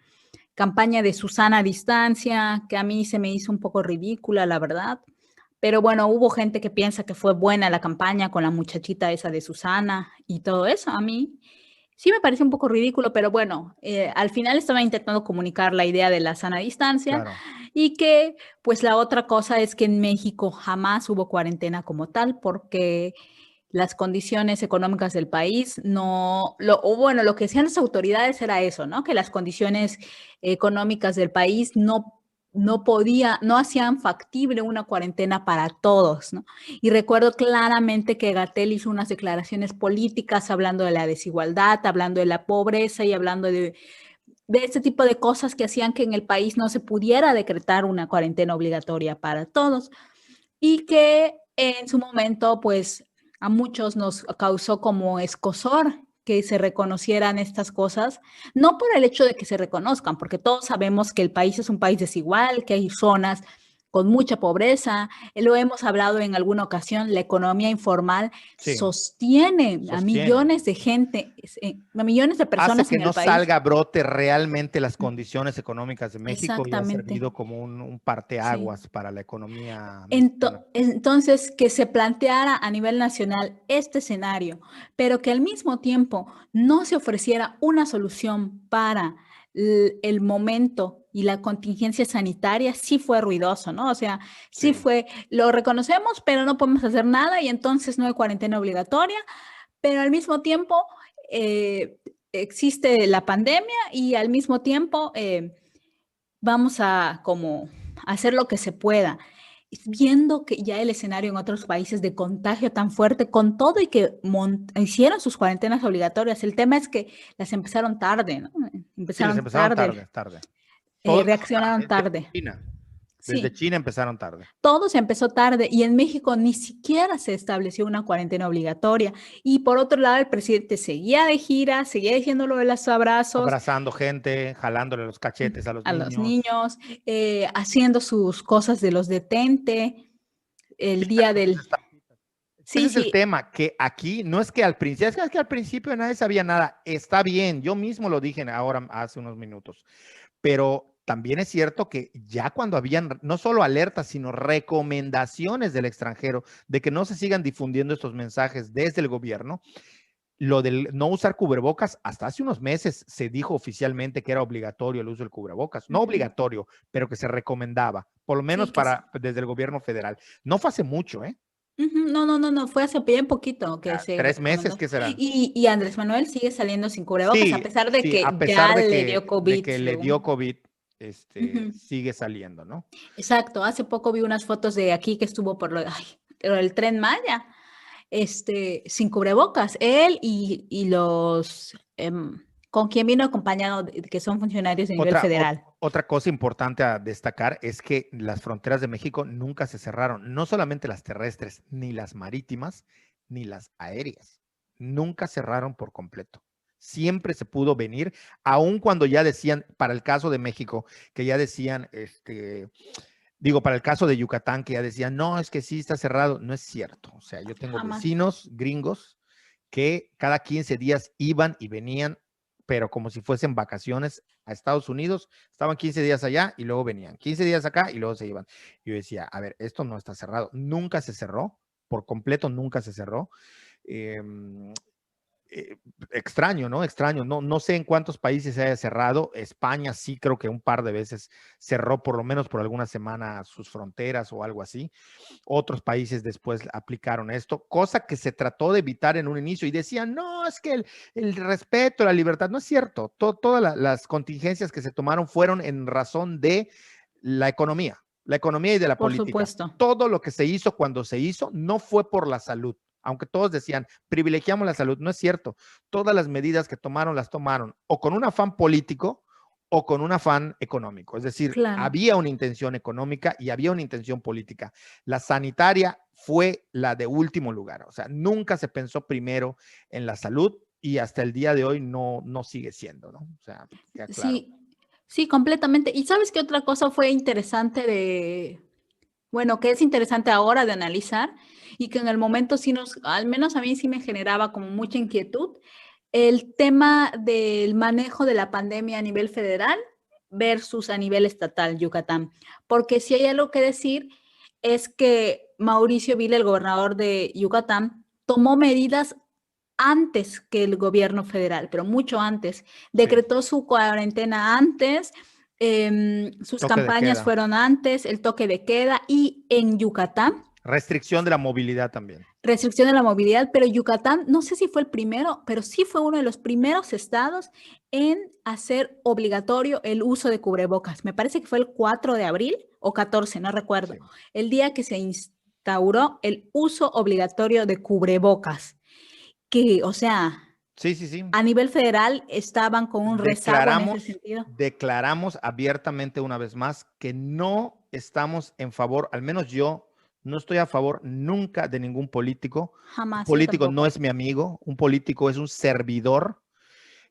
campaña de Susana a distancia, que a mí se me hizo un poco ridícula, la verdad. Pero bueno, hubo gente que piensa que fue buena la campaña con la muchachita esa de Susana y todo eso. A mí sí me parece un poco ridículo, pero bueno, al final estaba intentando comunicar la idea de la sana distancia Claro. y que pues la otra cosa es que en México jamás hubo cuarentena como tal porque las condiciones económicas del país no, bueno, lo que decían las autoridades era eso, ¿no? Que las condiciones económicas del país no hacían factible una cuarentena para todos, ¿no? Y recuerdo claramente que Gatell hizo unas declaraciones políticas hablando de la desigualdad, hablando de la pobreza y hablando de este tipo de cosas que hacían que en el país no se pudiera decretar una cuarentena obligatoria para todos y que en su momento, pues a muchos nos causó como escozor que se reconocieran estas cosas, no por el hecho de que se reconozcan, porque todos sabemos que el país es un país desigual, que hay zonas con mucha pobreza, lo hemos hablado en alguna ocasión, la economía informal Sí, sostiene a sostiene. millones de gente, a millones de Hace personas que en no el país. salga a brote realmente las condiciones económicas de México y ha Exactamente, servido como un sí. parteaguas para la economía mexicana. Entonces, que se planteara a nivel nacional este escenario, pero que al mismo tiempo no se ofreciera una solución para el momento y la contingencia sanitaria, sí fue ruidoso, ¿no? O sea, sí Sí, fue, lo reconocemos, pero no podemos hacer nada y entonces no hay cuarentena obligatoria, pero al mismo tiempo existe la pandemia y al mismo tiempo vamos a como hacer lo que se pueda viendo que ya el escenario en otros países de contagio tan fuerte, con todo y que hicieron sus cuarentenas obligatorias, el tema es que las empezaron tarde, ¿no? sí, les Empezaron empezaron tarde, tarde, tarde. Todo empezó reaccionaron tarde, desde tarde. China. Desde Sí, China empezaron tarde. todo se empezó tarde y en México ni siquiera se estableció una cuarentena obligatoria. Y por otro lado, el presidente seguía de gira, seguía diciendo lo de los abrazos Abrazando gente, jalándole los cachetes a los a los niños. niños, haciendo sus cosas de los detente, Sí, el día del... ese Sí, es el sí, tema, que aquí no es que al principio, es que al principio nadie sabía nada. Está bien, yo mismo lo dije ahora hace unos minutos, pero también es cierto que ya cuando habían no solo alertas, sino recomendaciones del extranjero de que no se sigan difundiendo estos mensajes desde el gobierno, lo del no usar cubrebocas, hasta hace unos meses se dijo oficialmente que era obligatorio el uso del cubrebocas. No ujú. obligatorio, pero que se recomendaba, por lo menos Sí, que sí. para desde el gobierno federal. No fue hace mucho, ¿eh? Ujú. No, no, no, no, fue hace bien poquito que se 3 meses, recomendó. ¿qué serán? Y Andrés Manuel sigue saliendo sin cubrebocas, a Sí, pesar de sí, que a pesar ya de le que, dio de COVID, que le dio según. COVID, Ujú. sigue saliendo, ¿no? Exacto, hace poco vi unas fotos de aquí que estuvo por el Tren Maya, sin cubrebocas, él y los con quien vino acompañado, que son funcionarios de nivel federal. Otra cosa importante a destacar es que las fronteras de México nunca se cerraron, no solamente las terrestres, ni las marítimas, ni las aéreas. Nunca cerraron por completo. Siempre se pudo venir, aun cuando ya decían, para el caso de México, que ya decían, digo, para el caso de Yucatán, que ya decían, no, es que sí está cerrado. No es cierto. O sea, yo tengo Jamás. vecinos gringos que cada 15 días iban y venían, pero como si fuesen vacaciones a Estados Unidos, estaban 15 días allá y luego venían, 15 días acá y luego se iban. Yo decía, a ver, esto no está cerrado, nunca se cerró, por completo nunca se cerró. Eh, Extraño, ¿no? Extraño. No, no sé en cuántos países se haya cerrado. España sí creo que un par de veces cerró por lo menos por alguna semana sus fronteras o algo así. Otros países después aplicaron esto, cosa que se trató de evitar en un inicio y decían, no, es que el respeto, la libertad, no es cierto. Todas las contingencias que se tomaron fueron en razón de la economía y de la Por política. supuesto. Todo lo que se hizo cuando se hizo no fue por la salud, aunque todos decían, privilegiamos la salud, no es cierto. Todas las medidas que tomaron las tomaron o con un afán político o con un afán económico. Es decir, Claro. había una intención económica y había una intención política. La sanitaria fue la de último lugar. O sea, nunca se pensó primero en la salud y hasta el día de hoy no sigue siendo, ¿no? O sea, queda claro. Sí, sí, completamente. ¿Y sabes qué otra cosa fue interesante bueno, que es interesante ahora de analizar y que en el momento sí al menos a mí sí me generaba como mucha inquietud? El tema del manejo de la pandemia a nivel federal versus a nivel estatal, Yucatán. Porque si hay algo que decir es que Mauricio Vila, el gobernador de Yucatán, tomó medidas antes que el gobierno federal, pero mucho antes. Decretó su cuarentena antes, sus Toque de campañas queda. fueron antes, el toque de queda, y en Yucatán Restricción de la movilidad también. restricción de la movilidad, pero Yucatán, no sé si fue el primero, pero sí fue uno de los primeros estados en hacer obligatorio el uso de cubrebocas. Me parece que fue el 4 de abril o 14, no recuerdo, Sí. el día que se instauró el uso obligatorio de cubrebocas, que, o sea, Sí, sí, sí. a nivel federal estaban con un rezago en ese sentido. Declaramos abiertamente una vez más que no estamos en favor, al menos yo no estoy a favor nunca de ningún político. Un Jamás, yo político no tampoco. es mi amigo, un político es un servidor,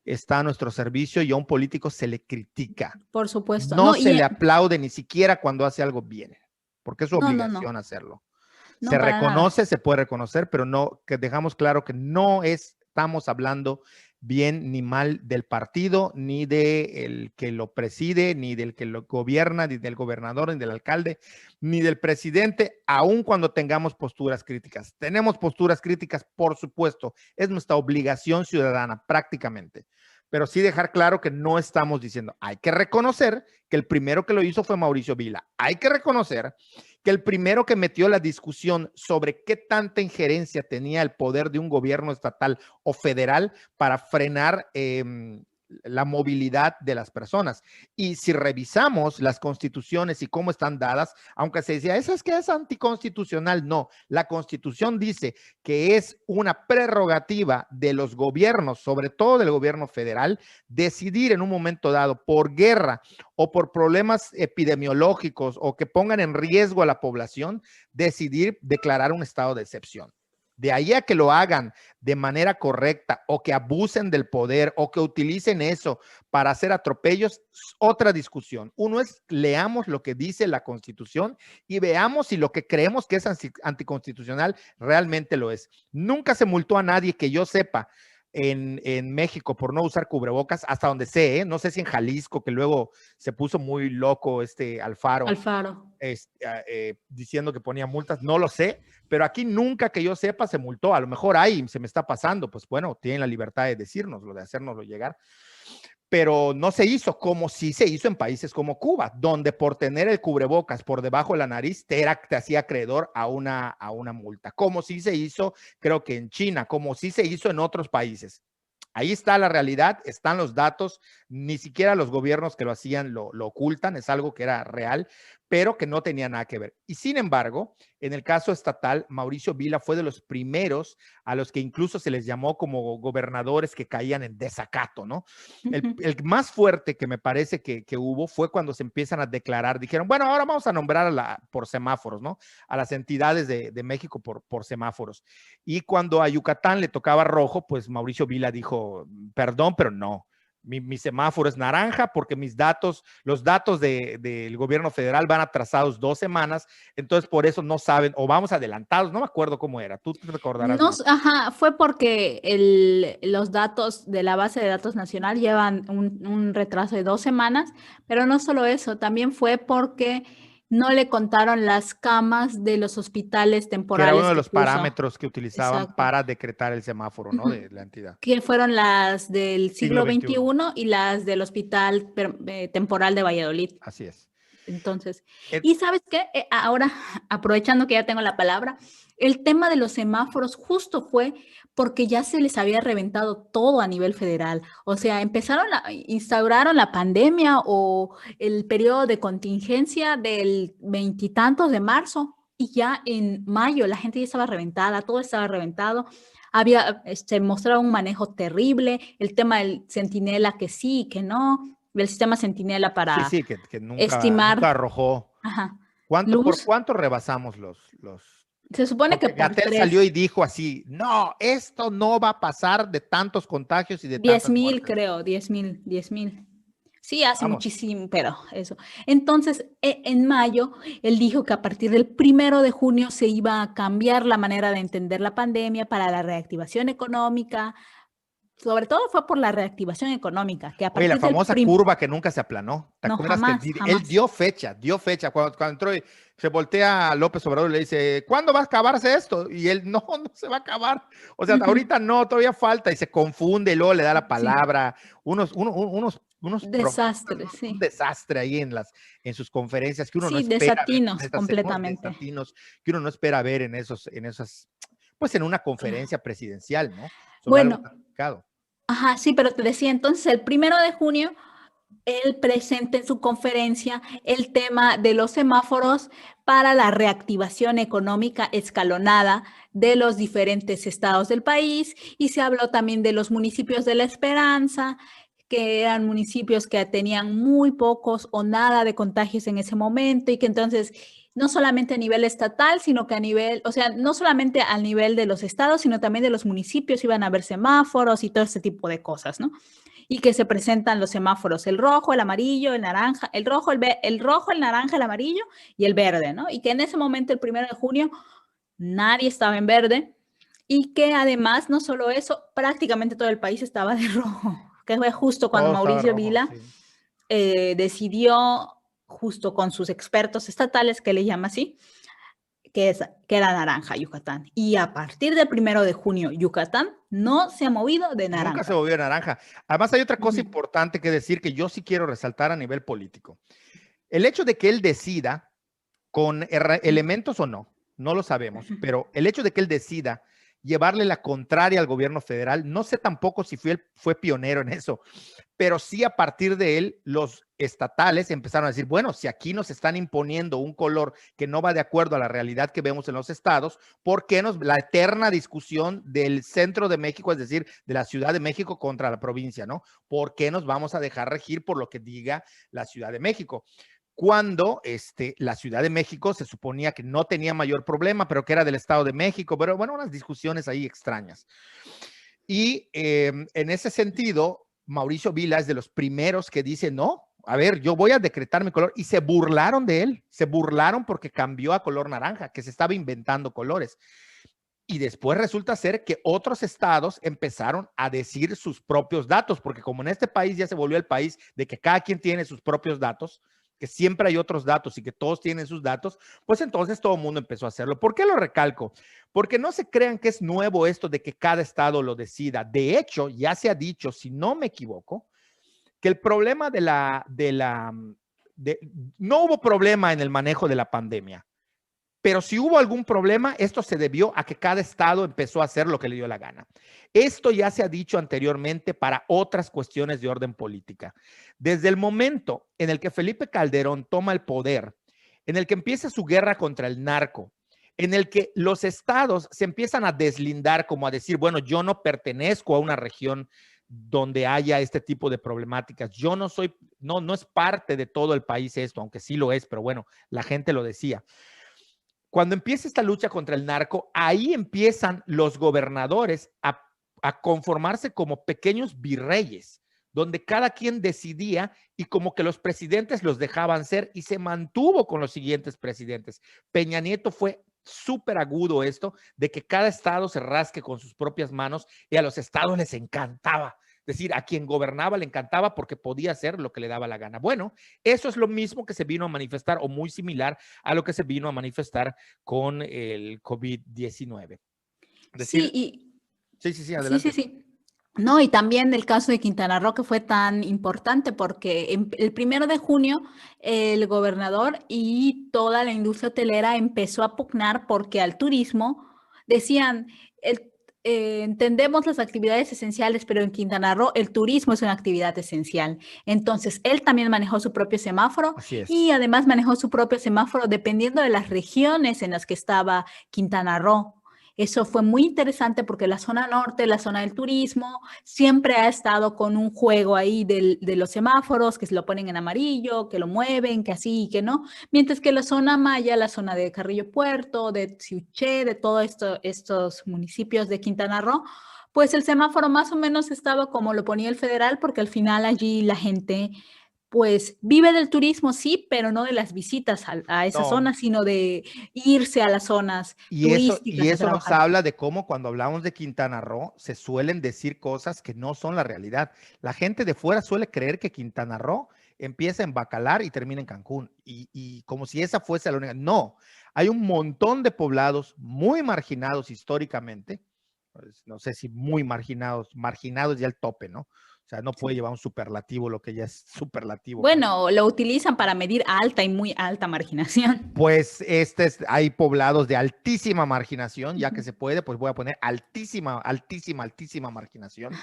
está a nuestro servicio y a un político se le critica. Por supuesto. No No, se le aplaude ni siquiera cuando hace algo bien, porque es su no, no, obligación no, hacerlo. Se no para nada. reconoce, se puede reconocer, pero no, que dejamos claro que no estamos hablando bien ni mal del partido, ni del que lo preside, ni del que lo gobierna, ni del gobernador, ni del alcalde, ni del presidente, aun cuando tengamos posturas críticas. Tenemos posturas críticas, por supuesto, es nuestra obligación ciudadana prácticamente, pero sí dejar claro que no estamos diciendo, hay que reconocer que el primero que lo hizo fue Mauricio Vila, hay que reconocer que el primero que metió la discusión sobre qué tanta injerencia tenía el poder de un gobierno estatal o federal para frenar la movilidad de las personas. Y si revisamos las constituciones y cómo están dadas, aunque se decía, eso es que es anticonstitucional, no, la constitución dice que es una prerrogativa de los gobiernos, sobre todo del gobierno federal, decidir en un momento dado por guerra o por problemas epidemiológicos o que pongan en riesgo a la población, decidir declarar un estado de excepción. De ahí a que lo hagan de manera correcta o que abusen del poder o que utilicen eso para hacer atropellos, otra discusión. Uno es, leamos lo que dice la Constitución y veamos si lo que creemos que es anticonstitucional realmente lo es. Nunca se multó a nadie que yo sepa en México por no usar cubrebocas, hasta donde sé, no sé si en Jalisco, que luego se puso muy loco Alfaro, Alfaro. diciendo que ponía multas, no lo sé, pero aquí nunca que yo sepa se multó. A lo mejor ahí se me está pasando, pues bueno, tienen la libertad de decírnoslo, de hacérnoslo llegar, pero no se hizo como sí se hizo en países como Cuba, donde por tener el cubrebocas por debajo de la nariz te hacía acreedor a una multa, como sí se hizo, creo que en China, como sí se hizo en otros países. Ahí está la realidad, están los datos, ni siquiera los gobiernos que lo hacían lo ocultan, es algo que era real, pero que no tenía nada que ver. Y sin embargo, en el caso estatal, Mauricio Vila fue de los primeros a los que incluso se les llamó como gobernadores que caían en desacato, ¿no? El más fuerte que me parece que hubo fue cuando se empiezan a declarar, dijeron, bueno, ahora vamos a nombrar por semáforos, ¿no? A las entidades de México por semáforos. Y cuando a Yucatán le tocaba rojo, pues Mauricio Vila dijo, perdón, pero no. Mi semáforo es naranja porque los datos del gobierno federal van atrasados 2 semanas, entonces por eso no saben, o vamos adelantados, no me acuerdo cómo era, tú te recordarás No, más. ajá, fue porque los datos de la base de datos nacional llevan un retraso de 2 semanas, pero no solo eso, también fue porque no le contaron las camas de los hospitales Que era uno temporales de que los puso. parámetros que utilizaban Exacto. para decretar el semáforo, ¿no? De la entidad. Que fueron las del Siglo siglo XXI. XXI y las del Hospital Temporal de Valladolid. Así es. Entonces, y sabes qué, ahora aprovechando que ya tengo la palabra, el tema de los semáforos justo fue porque ya se les había reventado todo a nivel federal. O sea, instauraron la pandemia o el periodo de contingencia del veintitantos de marzo y ya en mayo la gente ya estaba reventada, todo estaba reventado. Había, mostraba un manejo terrible, el tema del centinela que sí, que no, del sistema centinela Sí, para sí, que nunca estimar, arrojó. ajá, ¿Por luz. cuánto rebasamos Se supone que Porque por Gatell 3, salió y dijo así, no, esto no va a pasar de tantos contagios y de 10 tantas mil muertes. creo, 10,000. Sí, hace Vamos, muchísimo, pero eso. Entonces, en mayo, él dijo que a partir del 1 de junio se iba a cambiar la manera de entender la pandemia para la reactivación económica. Sobre todo fue por la reactivación económica, que a oye, la partir del famosa curva que nunca se aplanó. ¿Te no, acuerdas que jamás, él jamás. dio fecha, cuando entró y se voltea a López Obrador y le dice, ¿cuándo va a acabarse esto? Y él, no, no se va a acabar. O sea, Ujú, ahorita no, todavía falta y se confunde y luego le da la sí, palabra. Unos profetas, desastre, un sí. desastre ahí en sus conferencias que uno no Sí, espera ver desatinos unos completamente. desatinos que uno no espera ver en esas, pues en una Claro. conferencia presidencial, ¿no? Sobre algo Bueno, tan delicado. ajá, sí, pero te decía, entonces el 1 de junio él presenta en su conferencia el tema de los semáforos para la reactivación económica escalonada de los diferentes estados del país y se habló también de los municipios de La Esperanza, que eran municipios que tenían muy pocos o nada de contagios en ese momento y que entonces no solamente a nivel estatal, sino que a nivel, o sea, no solamente al nivel de los estados, sino también de los municipios iban a haber semáforos y todo ese tipo de cosas, ¿no? Y que se presentan los semáforos, el rojo, el amarillo, el naranja, el rojo, el naranja, el amarillo y el verde, ¿no? Y que en ese momento, el 1 de junio, nadie estaba en verde y que además, no solo eso, prácticamente todo el país estaba de rojo, que fue justo cuando Todo estaba Mauricio rojo, Vila sí. decidió, justo con sus expertos estatales, que le llama así, que era naranja Yucatán. Y a partir del 1 de junio, Yucatán no se ha movido de Nunca se naranja. volvió naranja. Además, hay otra Uh cosa -huh. importante que decir que yo sí quiero resaltar a nivel político. El hecho de que él decida con elementos o no, no lo sabemos, pero el hecho de que él decida llevarle la contraria al gobierno federal, no sé tampoco si fue pionero en eso, pero sí a partir de él los estatales empezaron a decir, bueno, si aquí nos están imponiendo un color que no va de acuerdo a la realidad que vemos en los estados, ¿por qué la eterna discusión del centro de México, es decir, de la Ciudad de México contra la provincia, ¿no? ¿Por qué nos vamos a dejar regir por lo que diga la Ciudad de México? Cuando la Ciudad de México se suponía que no tenía mayor problema, pero que era del Estado de México, pero bueno, unas discusiones ahí extrañas. Y en ese sentido, Mauricio Vila es de los primeros que dice, no, a ver, yo voy a decretar mi color. Y se burlaron de él, se burlaron porque cambió a color naranja, que se estaba inventando colores. Y después resulta ser que otros estados empezaron a decir sus propios datos, porque como en este país ya se volvió el país de que cada quien tiene sus propios datos, que siempre hay otros datos y que todos tienen sus datos, pues entonces todo el mundo empezó a hacerlo. ¿Por qué lo recalco? Porque no se crean que es nuevo esto de que cada estado lo decida. De hecho, ya se ha dicho, si no me equivoco, que el problema no hubo problema en el manejo de la pandemia. Pero si hubo algún problema, esto se debió a que cada estado empezó a hacer lo que le dio la gana. Esto ya se ha dicho anteriormente para otras cuestiones de orden política. Desde el momento en el que Felipe Calderón toma el poder, en el que empieza su guerra contra el narco, en el que los estados se empiezan a deslindar, como a decir, bueno, yo no pertenezco a una región donde haya este tipo de problemáticas. Yo no soy, no es parte de todo el país esto, aunque sí lo es, pero bueno, la gente lo decía. Cuando empieza esta lucha contra el narco, ahí empiezan los gobernadores a conformarse como pequeños virreyes, donde cada quien decidía y como que los presidentes los dejaban ser y se mantuvo con los siguientes presidentes. Peña Nieto fue súper agudo esto de que cada estado se rasque con sus propias manos y a los estados les encantaba. Es decir, a quien gobernaba le encantaba porque podía hacer lo que le daba la gana. Bueno, eso es lo mismo que se vino a manifestar o muy similar a lo que se vino a manifestar con el COVID-19. Es Sí, decir, y sí, sí, sí, adelante. sí. No, y también el caso de Quintana Roo que fue tan importante porque el 1 de junio el gobernador y toda la industria hotelera empezó a pugnar porque al turismo decían, entendemos las actividades esenciales, pero en Quintana Roo el turismo es una actividad esencial. Entonces, él también manejó su propio semáforo Así y es. además manejó su propio semáforo dependiendo de las regiones en las que estaba Quintana Roo. Eso fue muy interesante porque la zona norte, la zona del turismo, siempre ha estado con un juego ahí de los semáforos, que se lo ponen en amarillo, que lo mueven, que así y que no. Mientras que la zona maya, la zona de Carrillo Puerto, de Siuché, de todos estos municipios de Quintana Roo, pues el semáforo más o menos estaba como lo ponía el federal, porque al final allí la gente pues vive del turismo, sí, pero no de las visitas a esa No, zona, sino de irse a las zonas y turísticas a eso nos trabajar. habla de cómo cuando hablamos de Quintana Roo se suelen decir cosas que no son la realidad. La gente de fuera suele creer que Quintana Roo empieza en Bacalar y termina en Cancún, y como si esa fuese la única. No, hay un montón de poblados muy marginados históricamente, pues, no sé si muy marginados, marginados ya el tope, ¿no? O sea, no puede Sí. llevar un superlativo lo que ya es superlativo. Bueno, lo utilizan para medir alta y muy alta marginación. Pues hay poblados de altísima marginación, ya que se puede, pues voy a poner altísima, altísima, altísima marginación,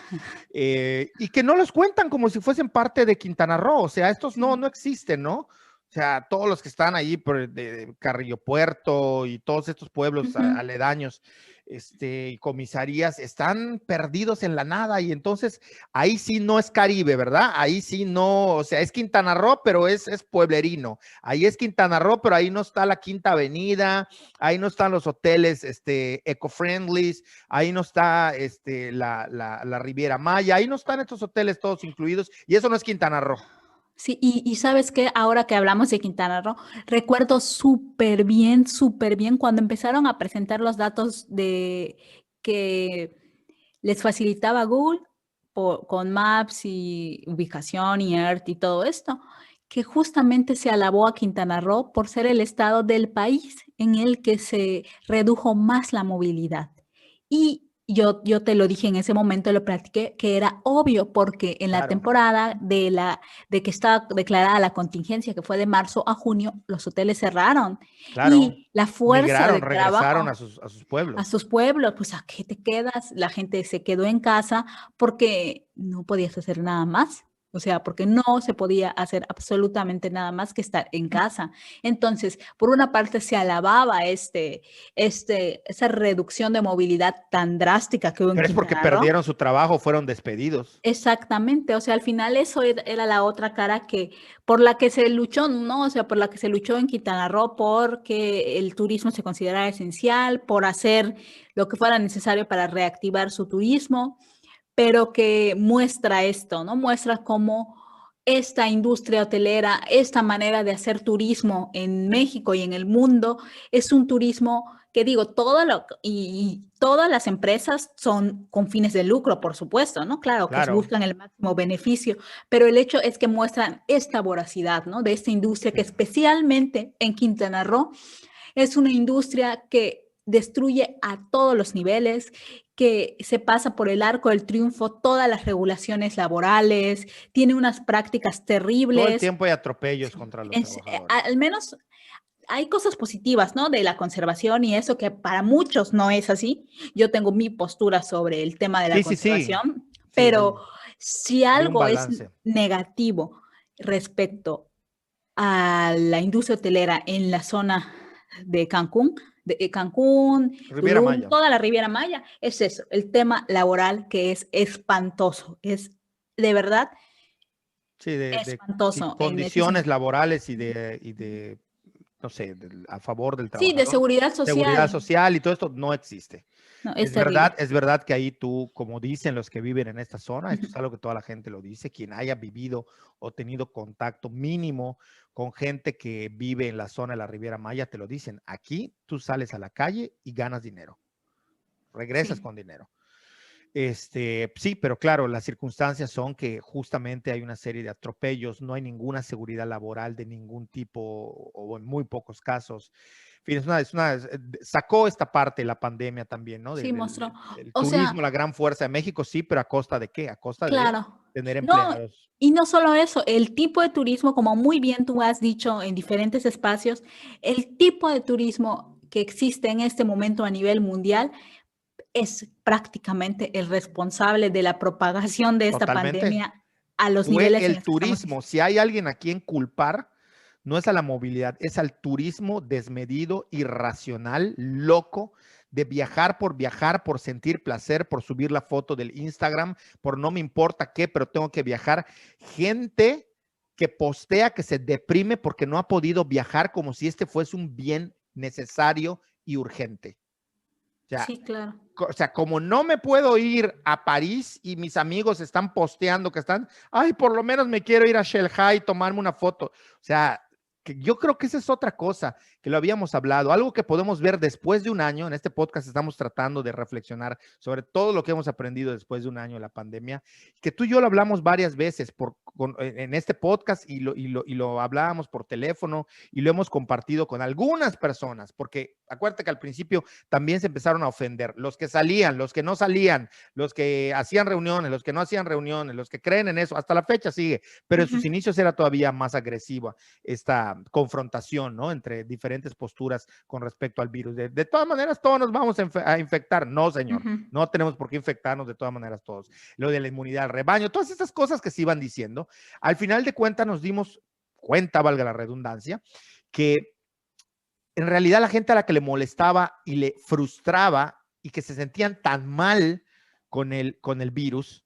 y que no los cuentan como si fuesen parte de Quintana Roo. O sea, estos no, Sí. no existen, ¿no? O sea, todos los que están ahí por de Carrillo Puerto y todos estos pueblos Ujú. aledaños, y comisarías, están perdidos en la nada, y entonces ahí sí no es Caribe, ¿verdad? Ahí sí no, o sea, es Quintana Roo, pero es pueblerino. Ahí es Quintana Roo, pero ahí no está la Quinta Avenida, ahí no están los hoteles eco-friendly, ahí no está la Riviera Maya, ahí no están estos hoteles todos incluidos, y eso no es Quintana Roo. Sí, y sabes que ahora que hablamos de Quintana Roo, recuerdo súper bien cuando empezaron a presentar los datos de que les facilitaba Google con Maps y ubicación y Earth y todo esto, que justamente se alabó a Quintana Roo por ser el estado del país en el que se redujo más la movilidad. Y yo te lo dije en ese momento, lo platiqué, que era obvio porque en la Claro, temporada de que estaba declarada la contingencia, que fue de marzo a junio, los hoteles cerraron claro. y la fuerza Migraron, de regresaron trabajo a sus a pueblos. sus pueblos, pues ¿a qué te quedas? La gente se quedó en casa porque no podías hacer nada más. O sea, porque no se podía hacer absolutamente nada más que estar en casa. Entonces, por una parte se alababa esa reducción de movilidad tan drástica que hubo en Pero es porque Quintana Roo. perdieron su trabajo, fueron despedidos. Exactamente, o sea, al final eso era la otra cara que por la que se luchó, ¿no? O sea, por la que se luchó en Quintana Roo, porque el turismo se considerara esencial, por hacer lo que fuera necesario para reactivar su turismo, pero que muestra esto, ¿no? Muestra cómo esta industria hotelera, esta manera de hacer turismo en México y en el mundo, es un turismo que digo, y todas las empresas son con fines de lucro, por supuesto, ¿no? Claro, que Claro. buscan el máximo beneficio, pero el hecho es que muestran esta voracidad, ¿no? De esta industria que Sí. especialmente en Quintana Roo es una industria que destruye a todos los niveles, que se pasa por el arco del triunfo todas las regulaciones laborales, tiene unas prácticas Todo el terribles. tiempo hay atropellos Sí, contra los trabajadores. al menos hay cosas positivas, ¿no? De la conservación y eso que para muchos no es así. Yo tengo mi postura sobre el tema de la Sí, sí, sí. conservación, Sí, pero si hay un algo es balance. negativo respecto a la industria hotelera en la zona de Cancún, Cancún, Riviera Tulum, Maya. toda la Riviera Maya, es eso, el tema laboral que es espantoso, es de verdad Sí, sí, espantoso en ese condiciones sentido. laborales no sé, a favor del Sí, de trabajador, seguridad seguridad social, social y todo esto no existe. no, es terrible. Es verdad que ahí tú, como dicen los que viven en esta zona, esto es algo que toda la gente lo dice, quien haya vivido o tenido contacto mínimo con gente que vive en la zona de la Riviera Maya, te lo dicen, aquí tú sales a la calle y ganas dinero, regresas Sí, con dinero. Sí, pero claro, las circunstancias son que justamente hay una serie de atropellos, no hay ninguna seguridad laboral de ningún tipo o en muy pocos casos. En fin, sacó esta parte la pandemia también, ¿no? sí mostró. El O turismo, sea, la gran fuerza de México, sí, pero ¿a costa de qué? A costa de claro. tener No, empleados. y no solo eso, el tipo de turismo, como muy bien tú has dicho en diferentes espacios, el tipo de turismo que existe en este momento a nivel mundial es prácticamente el responsable de la propagación de esta Totalmente. pandemia a los Fue niveles en el los que estamos. turismo. Si hay alguien a quien culpar, no es a la movilidad, es al turismo desmedido, irracional, loco, de viajar, por sentir placer, por subir la foto del Instagram, por no me importa qué, pero tengo que viajar. Gente que postea que se deprime porque no ha podido viajar como si este fuese un bien necesario y urgente. Sí, claro. O sea, como no me puedo ir a París y mis amigos están posteando que están, ay, por lo menos me quiero ir a Shanghai y tomarme una foto. O sea, que yo creo que esa es otra cosa que lo habíamos hablado, algo que podemos ver después de un año. En este podcast estamos tratando de reflexionar sobre todo lo que hemos aprendido después de un año de la pandemia, que tú y yo lo hablamos varias veces en este podcast y lo hablábamos por teléfono y lo hemos compartido con algunas personas, porque acuérdate que al principio también se empezaron a ofender, los que salían, los que no salían, los que hacían reuniones, los que no hacían reuniones, los que creen en eso, hasta la fecha sigue, pero en sus inicios era todavía más agresiva esta confrontación, ¿no? Entre diferentes posturas con respecto al virus. De todas maneras, todos nos vamos a infectar. No, señor, no tenemos por qué infectarnos de todas maneras todos. Lo de la inmunidad al rebaño, todas estas cosas que se iban diciendo, al final de cuentas nos dimos cuenta, valga la redundancia, que en realidad la gente a la que le molestaba y le frustraba y que se sentían tan mal con el virus,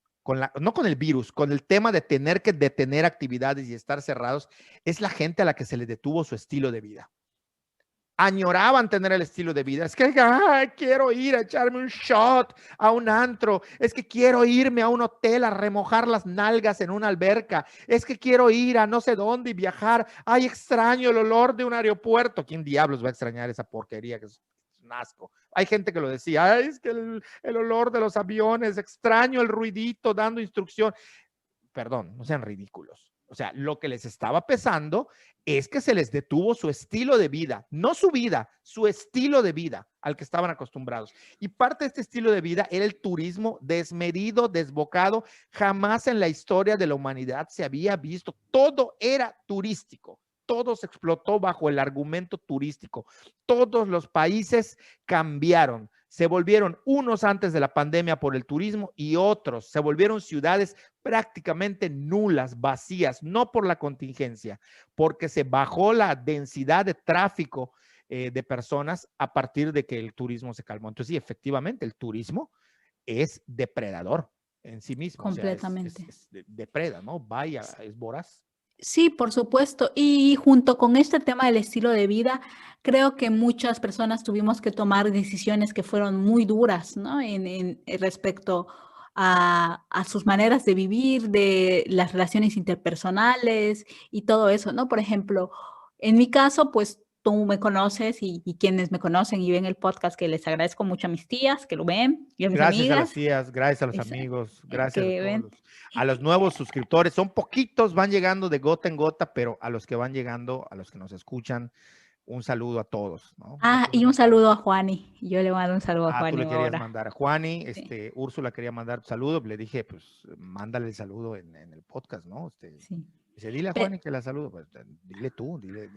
no con el virus, con el tema de tener que detener actividades y estar cerrados, es la gente a la que se le detuvo su estilo de vida. Añoraban tener el estilo de vida. Es que quiero ir a echarme un shot a un antro. Es que quiero irme a un hotel a remojar las nalgas en una alberca. Es que quiero ir a no sé dónde y viajar. Ay, extraño el olor de un aeropuerto. ¿Quién diablos va a extrañar esa porquería que es un asco? Hay gente que lo decía. Ay, es que el olor de los aviones, extraño el ruidito dando instrucción. Perdón, no sean ridículos. O sea, lo que les estaba pesando es que se les detuvo su estilo de vida, no su vida, su estilo de vida al que estaban acostumbrados. Y parte de este estilo de vida era el turismo desmedido, desbocado. Jamás en la historia de la humanidad se había visto. Todo era turístico. Todo se explotó bajo el argumento turístico. Todos los países cambiaron. Se volvieron unos antes de la pandemia por el turismo y otros se volvieron ciudades prácticamente nulas, vacías, no por la contingencia, porque se bajó la densidad de tráfico de personas a partir de que el turismo se calmó. Entonces, sí, efectivamente, el turismo es depredador en sí mismo. Completamente. O sea, depreda, ¿no? Vaya, es voraz. Sí, por supuesto. Y junto con este tema del estilo de vida, creo que muchas personas tuvimos que tomar decisiones que fueron muy duras, ¿no? En respecto a sus maneras de vivir, de las relaciones interpersonales y todo eso, ¿no? Por ejemplo, en mi caso, pues tú me conoces y quienes me conocen y ven el podcast, que les agradezco mucho a mis tías que lo ven y a mis Gracias a las amigas tías, gracias a los esa- amigos, gracias a que todos ven. a los nuevos suscriptores. Son poquitos, van llegando de gota en gota, pero a los que van llegando, a los que nos escuchan, un saludo a todos, ¿no? Ah, y un saludo a Juani. Yo le mando un saludo a Tú Juani le querías ahora. mandar a Juani, Sí, Úrsula quería mandar tu saludo, le dije, pues, mándale el saludo en el podcast, ¿no? sí. Dice, dile a Pe- Juani que la saludo, pues, dile tú, dile.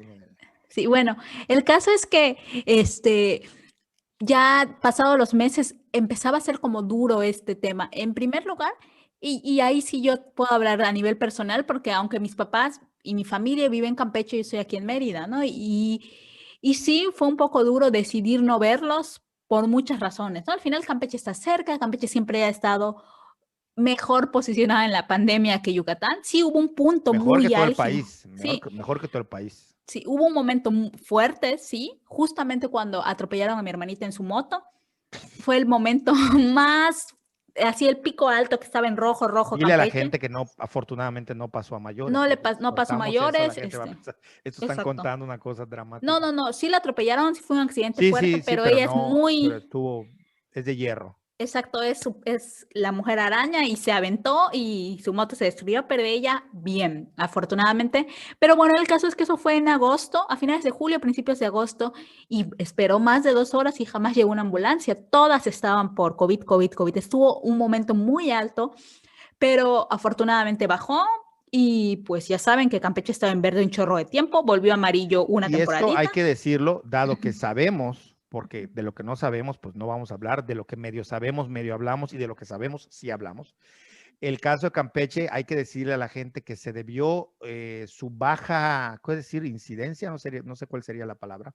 sí, bueno, el caso es que ya pasados los meses empezaba a ser como duro este tema. En primer lugar, y ahí sí yo puedo hablar a nivel personal, porque aunque mis papás y mi familia viven en Campeche, yo estoy aquí en Mérida, ¿no? Y sí, fue un poco duro decidir no verlos por muchas razones, ¿no? Al final Campeche está cerca, Campeche siempre ha estado mejor posicionada en la pandemia que Yucatán. Sí, hubo un punto Mejor que muy todo el álgido. país, Sí, mejor que todo el país. sí, hubo un momento fuerte, sí, justamente cuando atropellaron a mi hermanita en su moto. Fue el momento más, así el pico alto que estaba en rojo, rojo Dile a la Campeche. gente que no, afortunadamente no pasó a mayores, No le porque si no pasó contamos eso, la mayores, gente va a pensar, estos están exacto. contando una cosa No, dramática. no, no, sí la atropellaron, sí fue un accidente Sí, fuerte, sí, sí, pero pero ella es no, pero muy, es de hierro. exacto, es la mujer araña y se aventó y su moto se destruyó, pero ella bien, afortunadamente. Pero bueno, el caso es que eso fue en agosto, a finales de julio, principios de agosto, y esperó más de 2 horas y jamás llegó una ambulancia. Todas estaban por COVID, COVID, COVID. Estuvo un momento muy alto, pero afortunadamente bajó. Y pues ya saben que Campeche estaba en verde un chorro de tiempo, volvió amarillo una Y esto hay temporadita. que decirlo, dado que Ujú. sabemos, porque de lo que no sabemos, pues no vamos a hablar, de lo que medio sabemos, medio hablamos, y de lo que sabemos, sí hablamos. El caso de Campeche, hay que decirle a la gente que se debió su baja, ¿qué decir? Incidencia, no sé cuál sería la palabra,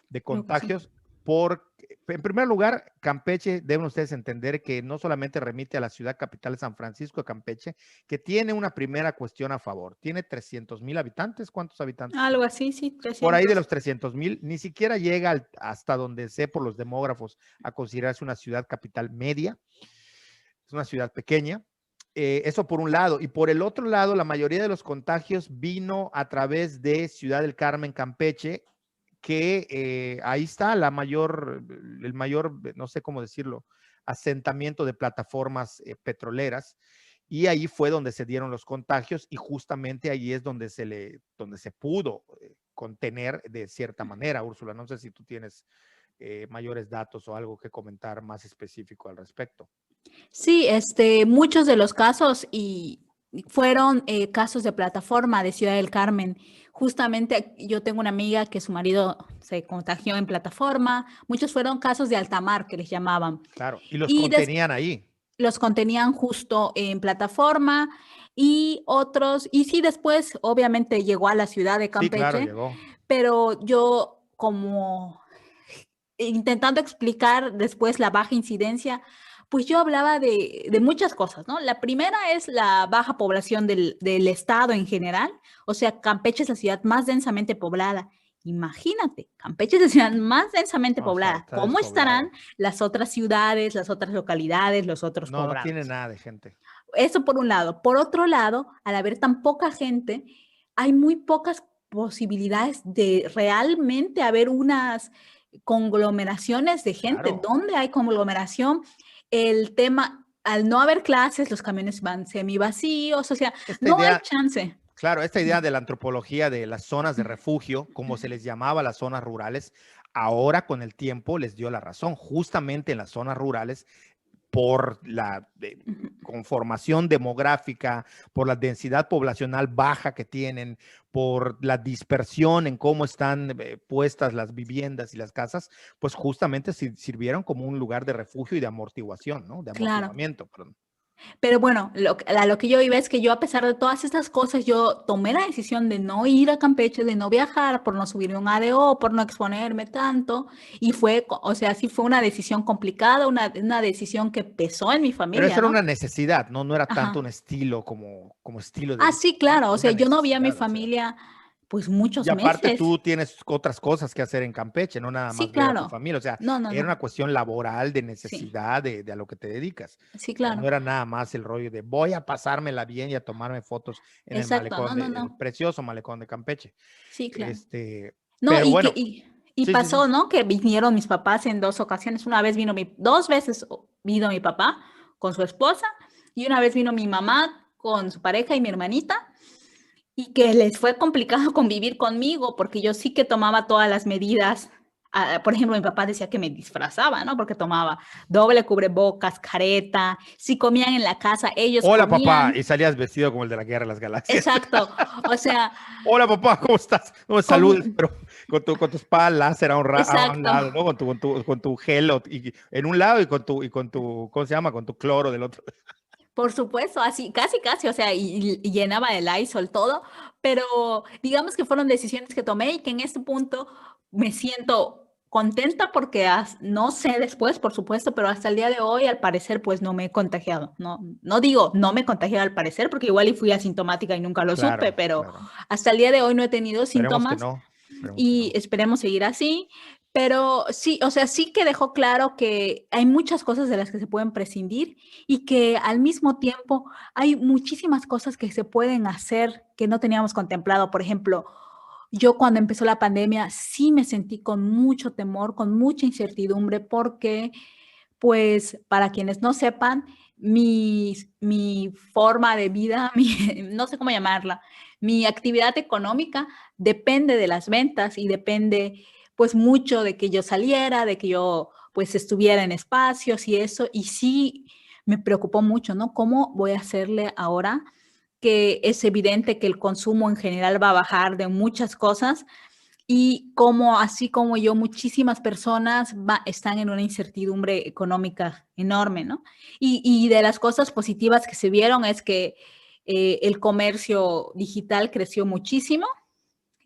de Creo que sí. contagios en primer lugar, Campeche, deben ustedes entender que no solamente remite a la ciudad capital de San Francisco de Campeche, que tiene una primera cuestión a favor. Tiene 300,000 habitantes. ¿Cuántos habitantes? Algo así, sí, Por ahí de 300. los 300,000, ni siquiera llega hasta donde sé por los demógrafos a considerarse una ciudad capital media. Es una ciudad pequeña. Eso por un lado. Y por el otro lado, la mayoría de los contagios vino a través de Ciudad del Carmen, Campeche, que ahí está el mayor, no sé cómo decirlo, asentamiento de plataformas petroleras. Y ahí fue donde se dieron los contagios y justamente ahí es donde se pudo contener de cierta manera. Úrsula, no sé si tú tienes mayores datos o algo que comentar más específico al respecto. Sí, muchos de los casos fueron casos de plataforma de Ciudad del Carmen. Justamente yo tengo una amiga que su marido se contagió en plataforma. Muchos fueron casos de alta mar que les llamaban. Claro, y los Y contenían ahí. los contenían justo en plataforma y otros, y sí, después obviamente llegó a la ciudad de Sí, claro, Campeche, llegó. pero yo como intentando explicar después la baja incidencia, pues yo hablaba de muchas cosas, ¿no? La primera es la baja población del estado en general, o sea, Campeche es la ciudad más densamente poblada. Imagínate, Campeche es la ciudad más densamente No, poblada. está ¿Cómo estarán despoblado. las otras ciudades, las otras localidades, los otros No, no tiene poblados? nada de gente. Eso por un lado. Por otro lado, al haber tan poca gente, hay muy pocas posibilidades de realmente haber unas conglomeraciones de gente. Claro. ¿Dónde hay conglomeración? El tema, al no haber clases, los camiones van semi vacíos, o sea, Esta no hay idea, chance. claro, esta idea de la antropología de las zonas de refugio, como se les llamaba a las zonas rurales, ahora con el tiempo les dio la razón. Justamente en las zonas rurales por la conformación demográfica, por la densidad poblacional baja que tienen, por la dispersión en cómo están puestas las viviendas y las casas, pues justamente sirvieron como un lugar de refugio y de amortiguación, ¿no? De Claro. amortiguamiento, perdón. Pero bueno, a lo que yo iba es que yo, a pesar de todas estas cosas, yo tomé la decisión de no ir a Campeche, de no viajar, por no subirme un ADO, por no exponerme tanto. Y fue, o sea, sí fue una decisión complicada, una decisión que pesó en mi Pero eso familia, era ¿no? una necesidad, ¿no? No era tanto un Ajá. estilo como estilo de Ah, vida, sí, ¿no? claro. O Era sea, una yo no vi a mi necesidad, o sea. familia, pues, Y muchos aparte meses. tú tienes otras cosas que hacer en Campeche, no nada Sí, más ver a tu claro. familia. O sea, No, no, era no. una cuestión laboral de Sí, necesidad de a lo que te dedicas. sí, O sea, no claro. era nada más el rollo de voy a pasármela bien y a tomarme fotos en el Exacto. No, malecón, no, el no. precioso malecón de Campeche. Sí, claro. No, Pero bueno, y sí, sí, sí. pasó, ¿no? Que vinieron mis papás en dos ocasiones. Una vez dos veces vino mi papá con su esposa y una vez vino mi mamá con su pareja y mi hermanita y que les fue complicado convivir conmigo porque yo sí que tomaba todas las medidas. Por ejemplo, mi papá decía que me disfrazaba, ¿no? Porque tomaba doble cubrebocas, careta. Si comían en la casa, ellos Hola papá, y comían. salías vestido como el de la Guerra de las Galaxias. Exacto. O sea, Hola papá, ¿cómo estás? No me como, saludes, pero con tu espada láser a un exacto. lado, ¿no? Con tu gel y en un lado y con tu, ¿cómo se llama? Con tu cloro del otro. Por supuesto, así, casi, casi, o sea, y llenaba el Lysol todo, pero digamos que fueron decisiones que tomé y que en este punto me siento contenta porque no sé después, por supuesto, pero hasta el día de hoy, al parecer, pues no me he contagiado. No, no digo no me he contagiado al parecer, porque igual y fui asintomática y nunca lo supe, Claro, pero claro. hasta el día de hoy no he tenido Esperemos que síntomas no. Esperemos que y no. esperemos seguir así. Pero sí, o sea, sí que dejó claro que hay muchas cosas de las que se pueden prescindir y que al mismo tiempo hay muchísimas cosas que se pueden hacer que no teníamos contemplado. Por ejemplo, yo cuando empezó la pandemia sí me sentí con mucho temor, con mucha incertidumbre, porque, pues, para quienes no sepan, mi forma de vida, no sé cómo llamarla, mi actividad económica depende de las ventas y depende pues mucho de que yo saliera, de que yo pues estuviera en espacios y eso, y sí me preocupó mucho, ¿no? ¿Cómo voy a hacerle ahora que es evidente que el consumo en general va a bajar de muchas cosas y como así como yo, muchísimas personas están en una incertidumbre económica enorme, ¿no? Y de las cosas positivas que se vieron es que el comercio digital creció muchísimo.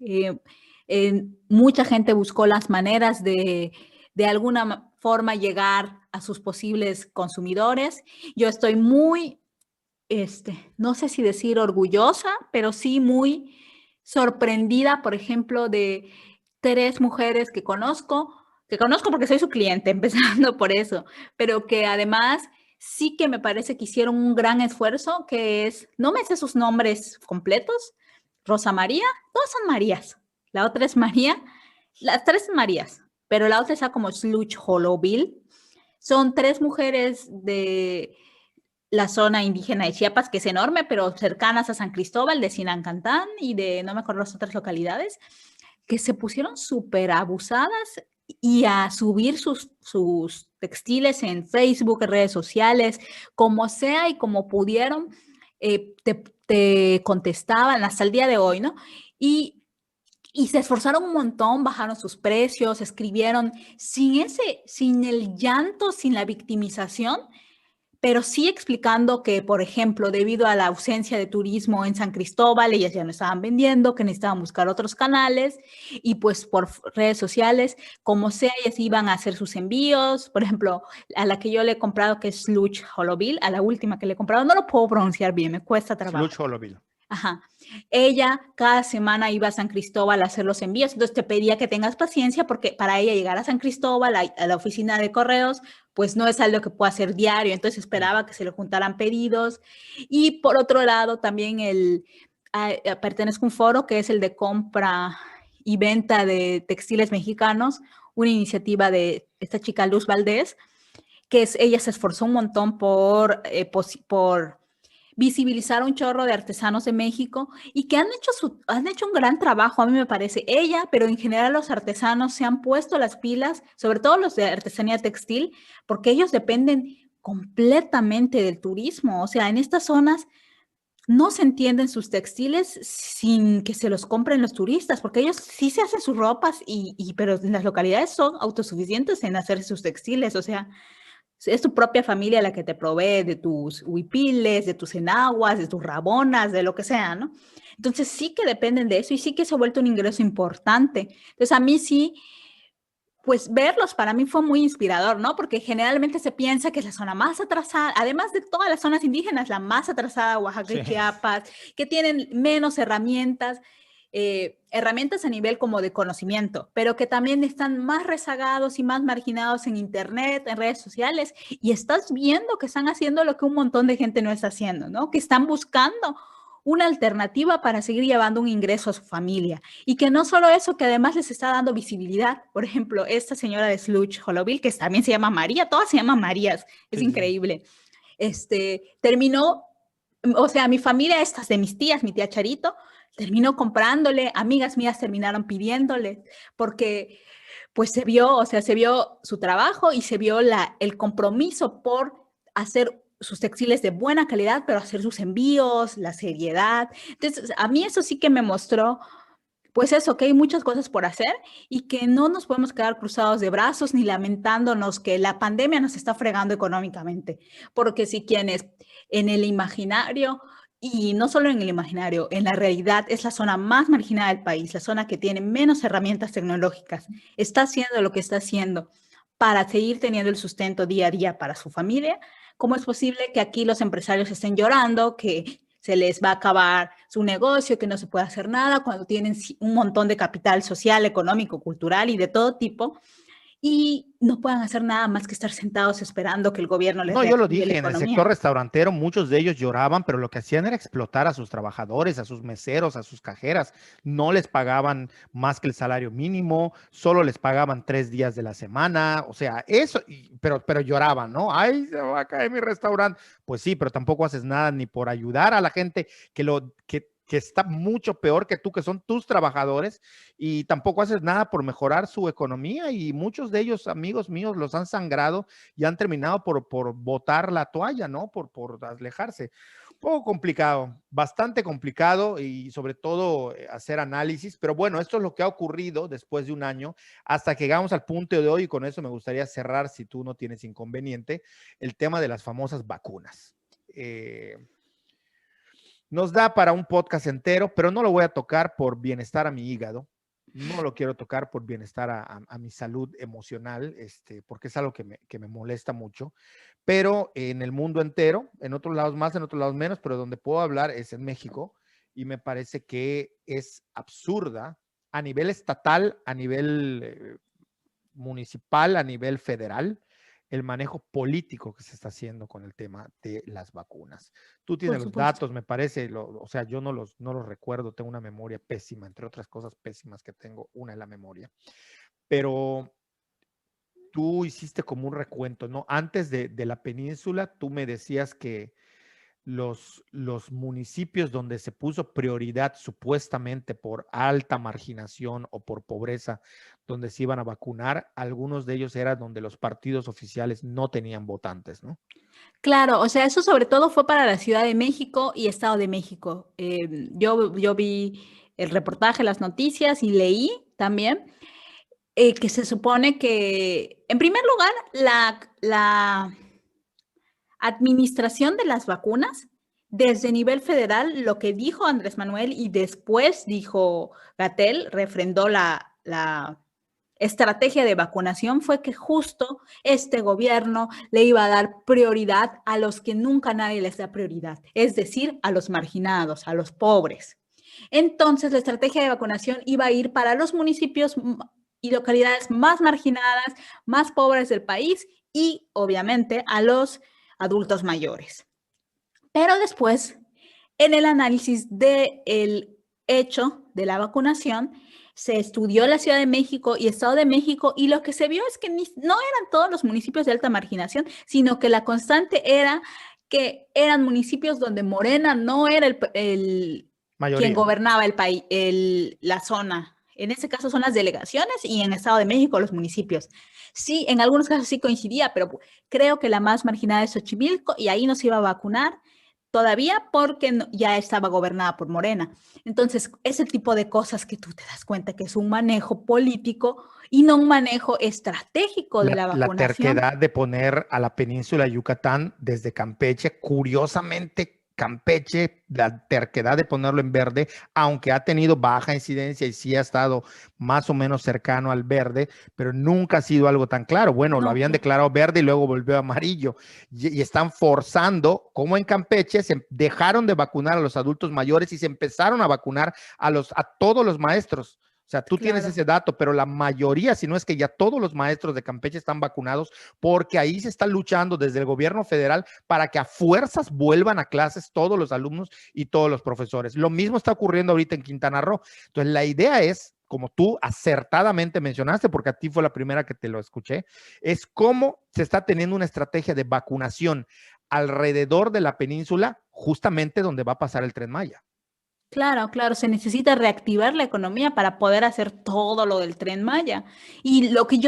Eh, mucha gente buscó las maneras de alguna forma llegar a sus posibles consumidores. Yo estoy muy, no sé si decir orgullosa, pero sí muy sorprendida, por ejemplo, de 3 mujeres que conozco porque soy su cliente, empezando por eso, pero que además sí que me parece que hicieron un gran esfuerzo, que es, no me sé sus nombres completos, Rosa María, todas son Marías, la otra es María, las 3 son Marías, pero la otra está como Sluch Holoville. Son 3 mujeres de la zona indígena de Chiapas, que es enorme, pero cercanas a San Cristóbal, de Sinancantán y de, no me acuerdo las otras localidades, que se pusieron súper abusadas y a subir sus textiles en Facebook, en redes sociales, como sea y como pudieron, te contestaban hasta el día de hoy, ¿no? Y se esforzaron un montón, bajaron sus precios, escribieron sin el llanto, sin la victimización, pero sí explicando que, por ejemplo, debido a la ausencia de turismo en San Cristóbal, ellas ya no estaban vendiendo, que necesitaban buscar otros canales y pues por redes sociales, como sea, ellas iban a hacer sus envíos. Por ejemplo, a la que yo le he comprado, que es Sluch Holoville, a la última que le he comprado, no lo puedo pronunciar bien, me cuesta trabajo. Sluch Holoville. Ajá. Ella cada semana iba a San Cristóbal a hacer los envíos, entonces te pedía que tengas paciencia porque para ella llegar a San Cristóbal, a la oficina de correos, pues no es algo que pueda hacer diario, entonces esperaba que se le juntaran pedidos. Y por otro lado, también pertenezco a un foro que es el de compra y venta de textiles mexicanos, una iniciativa de esta chica Luz Valdés, ella se esforzó un montón por visibilizar un chorro de artesanos de México y que han hecho un gran trabajo, a mí me parece. Ella, pero en general los artesanos se han puesto las pilas, sobre todo los de artesanía textil, porque ellos dependen completamente del turismo. O sea, en estas zonas no se entienden sus textiles sin que se los compren los turistas, porque ellos sí se hacen sus ropas, pero en las localidades son autosuficientes en hacer sus textiles. O sea, es tu propia familia la que te provee de tus huipiles, de tus enaguas, de tus rabonas, de lo que sea, ¿no? Entonces sí que dependen de eso y sí que se ha vuelto un ingreso importante. Entonces a mí sí, pues verlos para mí fue muy inspirador, ¿no? Porque generalmente se piensa que es la zona más atrasada, además de todas las zonas indígenas, la más atrasada, Oaxaca y Chiapas, que tienen menos herramientas a nivel como de conocimiento, pero que también están más rezagados y más marginados en internet, en redes sociales, y estás viendo que están haciendo lo que un montón de gente no está haciendo, ¿no? Que están buscando una alternativa para seguir llevando un ingreso a su familia. Y que no solo eso, que además les está dando visibilidad. Por ejemplo, esta señora de Sluch Holoville, que también se llama María, todas se llaman Marías, es increíble. Terminó, o sea, mi familia, estas de mis tías, mi tía Charito, terminó comprándole, amigas mías terminaron pidiéndole, porque pues se vio su trabajo y se vio el compromiso por hacer sus textiles de buena calidad, pero hacer sus envíos, la seriedad. Entonces, a mí eso sí que me mostró, pues eso, que hay muchas cosas por hacer y que no nos podemos quedar cruzados de brazos ni lamentándonos que la pandemia nos está fregando económicamente, porque si quienes en el imaginario, y no solo en el imaginario, en la realidad es la zona más marginada del país, la zona que tiene menos herramientas tecnológicas, está haciendo lo que está haciendo para seguir teniendo el sustento día a día para su familia. ¿Cómo es posible que aquí los empresarios estén llorando, que se les va a acabar su negocio, que no se puede hacer nada cuando tienen un montón de capital social, económico, cultural y de todo tipo, y no puedan hacer nada más que estar sentados esperando que el gobierno les No, yo lo reactive la dije, en el economía? sector restaurantero muchos de ellos lloraban, pero lo que hacían era explotar a sus trabajadores, a sus meseros, a sus cajeras. No les pagaban más que el salario mínimo, solo les pagaban 3 días de la semana, o sea, eso, pero lloraban, ¿no? Ay, se va a caer mi restaurante. Pues sí, pero tampoco haces nada ni por ayudar a la gente que está mucho peor que tú, que son tus trabajadores, y tampoco haces nada por mejorar su economía, y muchos de ellos, amigos míos, los han sangrado y han terminado por botar la toalla, ¿no? Por alejarse. Un poco complicado, bastante complicado, y sobre todo hacer análisis, pero bueno, esto es lo que ha ocurrido después de un año hasta que llegamos al punto de hoy, y con eso me gustaría cerrar, si tú no tienes inconveniente, el tema de las famosas vacunas. Nos da para un podcast entero, pero no lo voy a tocar por bienestar a mi hígado. No lo quiero tocar por bienestar a mi salud emocional, porque es algo que me molesta mucho, pero en el mundo entero, en otros lados más, en otros lados menos, pero donde puedo hablar es en México, y me parece que es absurda a nivel estatal, a nivel municipal, a nivel federal, el manejo político que se está haciendo con el tema de las vacunas. Tú Por tienes los supuesto. datos, me parece, o sea, yo no los recuerdo, tengo una memoria pésima, entre otras cosas pésimas que tengo, una es la memoria, pero tú hiciste como un recuento, ¿no? Antes de la península, tú me decías que los municipios donde se puso prioridad supuestamente por alta marginación o por pobreza, donde se iban a vacunar, algunos de ellos eran donde los partidos oficiales no tenían votantes, ¿no? Claro, o sea, eso sobre todo fue para la Ciudad de México y Estado de México. Yo vi el reportaje, las noticias y leí también que se supone que, en primer lugar, la administración de las vacunas, desde nivel federal, lo que dijo Andrés Manuel y después dijo Gatel, refrendó la estrategia de vacunación, fue que justo este gobierno le iba a dar prioridad a los que nunca nadie les da prioridad, es decir, a los marginados, a los pobres. Entonces, la estrategia de vacunación iba a ir para los municipios y localidades más marginadas, más pobres del país y, obviamente, a los adultos mayores. Pero después, en el análisis del hecho de la vacunación, se estudió la Ciudad de México y Estado de México y lo que se vio es que no eran todos los municipios de alta marginación, sino que la constante era que eran municipios donde Morena no era quien Mayoría. gobernaba el país, la zona. En este caso son las delegaciones y en Estado de México los municipios. Sí, en algunos casos sí coincidía, pero creo que la más marginada es Xochimilco y ahí no se iba a vacunar todavía porque ya estaba gobernada por Morena. Entonces, ese tipo de cosas que tú te das cuenta que es un manejo político y no un manejo estratégico de la La vacunación. terquedad de poner a la península de Yucatán desde Campeche, curiosamente Campeche, la terquedad de ponerlo en verde, aunque ha tenido baja incidencia y sí ha estado más o menos cercano al verde, pero nunca ha sido algo tan claro. Bueno, lo No, habían declarado verde y luego volvió a amarillo y están forzando, como en Campeche, se dejaron de vacunar a los adultos mayores y se empezaron a vacunar a todos los maestros. O sea, tú tienes claro. ese dato, pero la mayoría, si no es que ya todos los maestros de Campeche están vacunados, porque ahí se está luchando desde el gobierno federal para que a fuerzas vuelvan a clases todos los alumnos y todos los profesores. Lo mismo está ocurriendo ahorita en Quintana Roo. Entonces, la idea es, como tú acertadamente mencionaste, porque a ti fue la primera que te lo escuché, es cómo se está teniendo una estrategia de vacunación alrededor de la península, justamente donde va a pasar el Tren Maya. Claro, claro, se necesita reactivar la economía para poder hacer todo lo del Tren Maya. Y lo que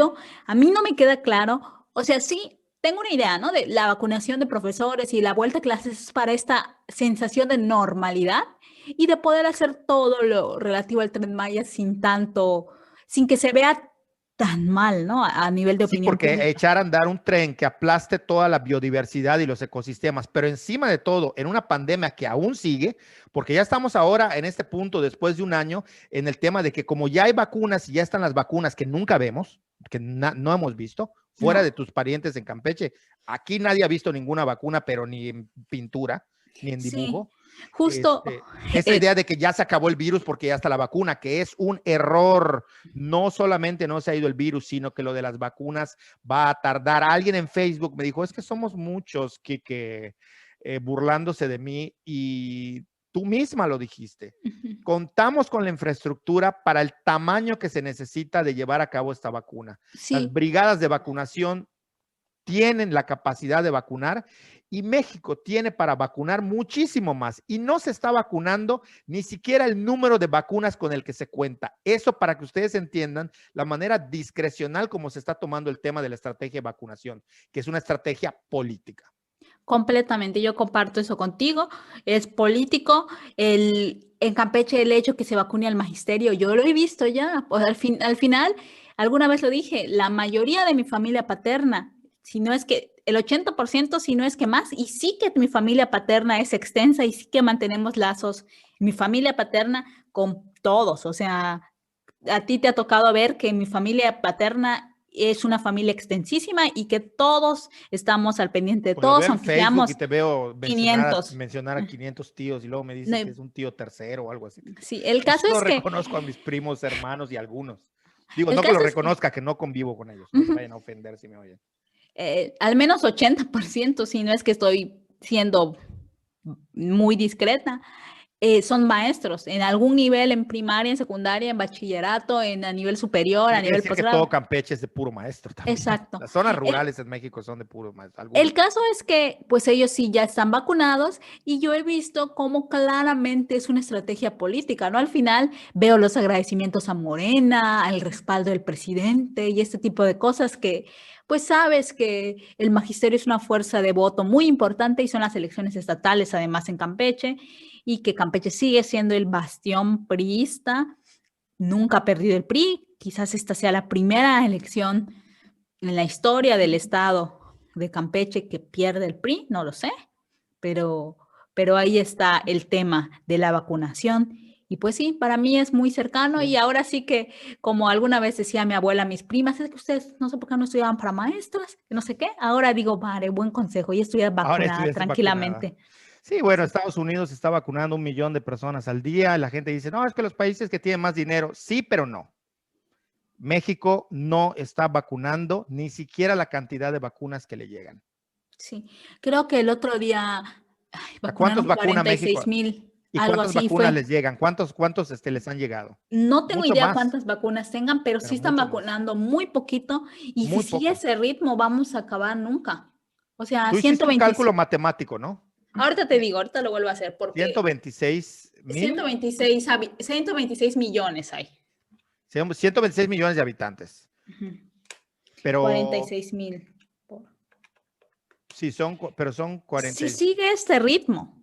a mí no me queda claro, o sea, sí, tengo una idea, ¿no? De la vacunación de profesores y la vuelta a clases es para esta sensación de normalidad y de poder hacer todo lo relativo al Tren Maya sin que se vea tan mal, ¿no? A nivel de Sí, opinión porque pública. echar a andar un tren que aplaste toda la biodiversidad y los ecosistemas, pero encima de todo, en una pandemia que aún sigue, porque ya estamos ahora en este punto, después de un año, en el tema de que como ya hay vacunas y ya están las vacunas que nunca vemos, que no hemos visto, fuera de ¿No? tus parientes en Campeche, aquí nadie ha visto ninguna vacuna, pero ni en pintura, ni en Sí, dibujo. justo, Esa idea de que ya se acabó el virus porque ya está la vacuna, que es un error. No solamente no se ha ido el virus, sino que lo de las vacunas va a tardar. Alguien en Facebook me dijo, es que somos muchos que burlándose de mí y tú misma lo dijiste. Contamos con la infraestructura para el tamaño que se necesita de llevar a cabo esta vacuna. Las sí. brigadas de vacunación tienen la capacidad de vacunar y México tiene para vacunar muchísimo más y no se está vacunando ni siquiera el número de vacunas con el que se cuenta. Eso para que ustedes entiendan la manera discrecional como se está tomando el tema de la estrategia de vacunación, que es una estrategia política. Completamente, yo comparto eso contigo. Es político. En Campeche el hecho que se vacune al magisterio, yo lo he visto ya. Pues al final, alguna vez lo dije, la mayoría de mi familia paterna, si no es que el 80%, si no es que más, y sí que mi familia paterna es extensa y sí que mantenemos lazos, mi familia paterna con todos, o sea, a ti te ha tocado ver que mi familia paterna es una familia extensísima y que todos estamos al pendiente de Pues lo todos, veo en aunque Facebook y seamos te veo 500. mencionar a 500 tíos y luego me No, dices que es un tío tercero o algo así. sí, el Yo caso solo es que, reconozco a mis primos, hermanos y algunos. Digo, el no que lo caso es que, reconozca, que no convivo con ellos. No se vayan a ofender si me oyen. al menos 80%, si no es que estoy siendo muy discreta, son maestros en algún nivel, en primaria, en secundaria, en bachillerato, a nivel superior, Eso a quiere nivel decir que todo posgrado. Campeche es de puro maestro también. Exacto. Las zonas El, rurales en México son de puro maestro. el Algunos. caso es que, pues ellos sí ya están vacunados y yo he visto cómo claramente es una estrategia política, ¿no? Al final veo los agradecimientos a Morena, al respaldo del presidente y este tipo de cosas que, pues sabes que el magisterio es una fuerza de voto muy importante y son las elecciones estatales, además en Campeche, y que Campeche sigue siendo el bastión priista, nunca ha perdido el PRI, quizás esta sea la primera elección en la historia del estado de Campeche que pierde el PRI, no lo sé, pero, pero ahí está el tema de la vacunación. Y pues sí, para mí es muy cercano y Sí. ahora sí que, como alguna vez decía mi abuela, mis primas, es que ustedes no sé por qué no estudiaban para maestras, que no sé qué. Ahora digo, madre, buen consejo, y estudiar Ahora vacunada estudiaste vacunada. tranquilamente. Sí, bueno, Sí. Estados Unidos está vacunando 1 millón de personas al día. La gente dice, no, es que los países que tienen más dinero, sí, pero no. México no está vacunando ni siquiera la cantidad de vacunas que le llegan. Sí, creo que el otro día ¿A cuántos vacunaron vacuna México? 46,000, ¿Y algo cuántas así vacunas fue. les llegan? ¿Cuántos les han llegado? No tengo Mucho idea más, cuántas vacunas tengan, pero sí pero están mucho más. vacunando muy poquito y si Muy sigue poco. ese ritmo vamos a acabar nunca. O sea, Tú hiciste un cálculo 126. matemático, ¿no? Ahorita te digo, ahorita lo vuelvo a hacer porque 126,000, 126 millones hay. 126 millones de habitantes. Ujú. Pero 46,000. sí, pero son Si 40. sigue este ritmo,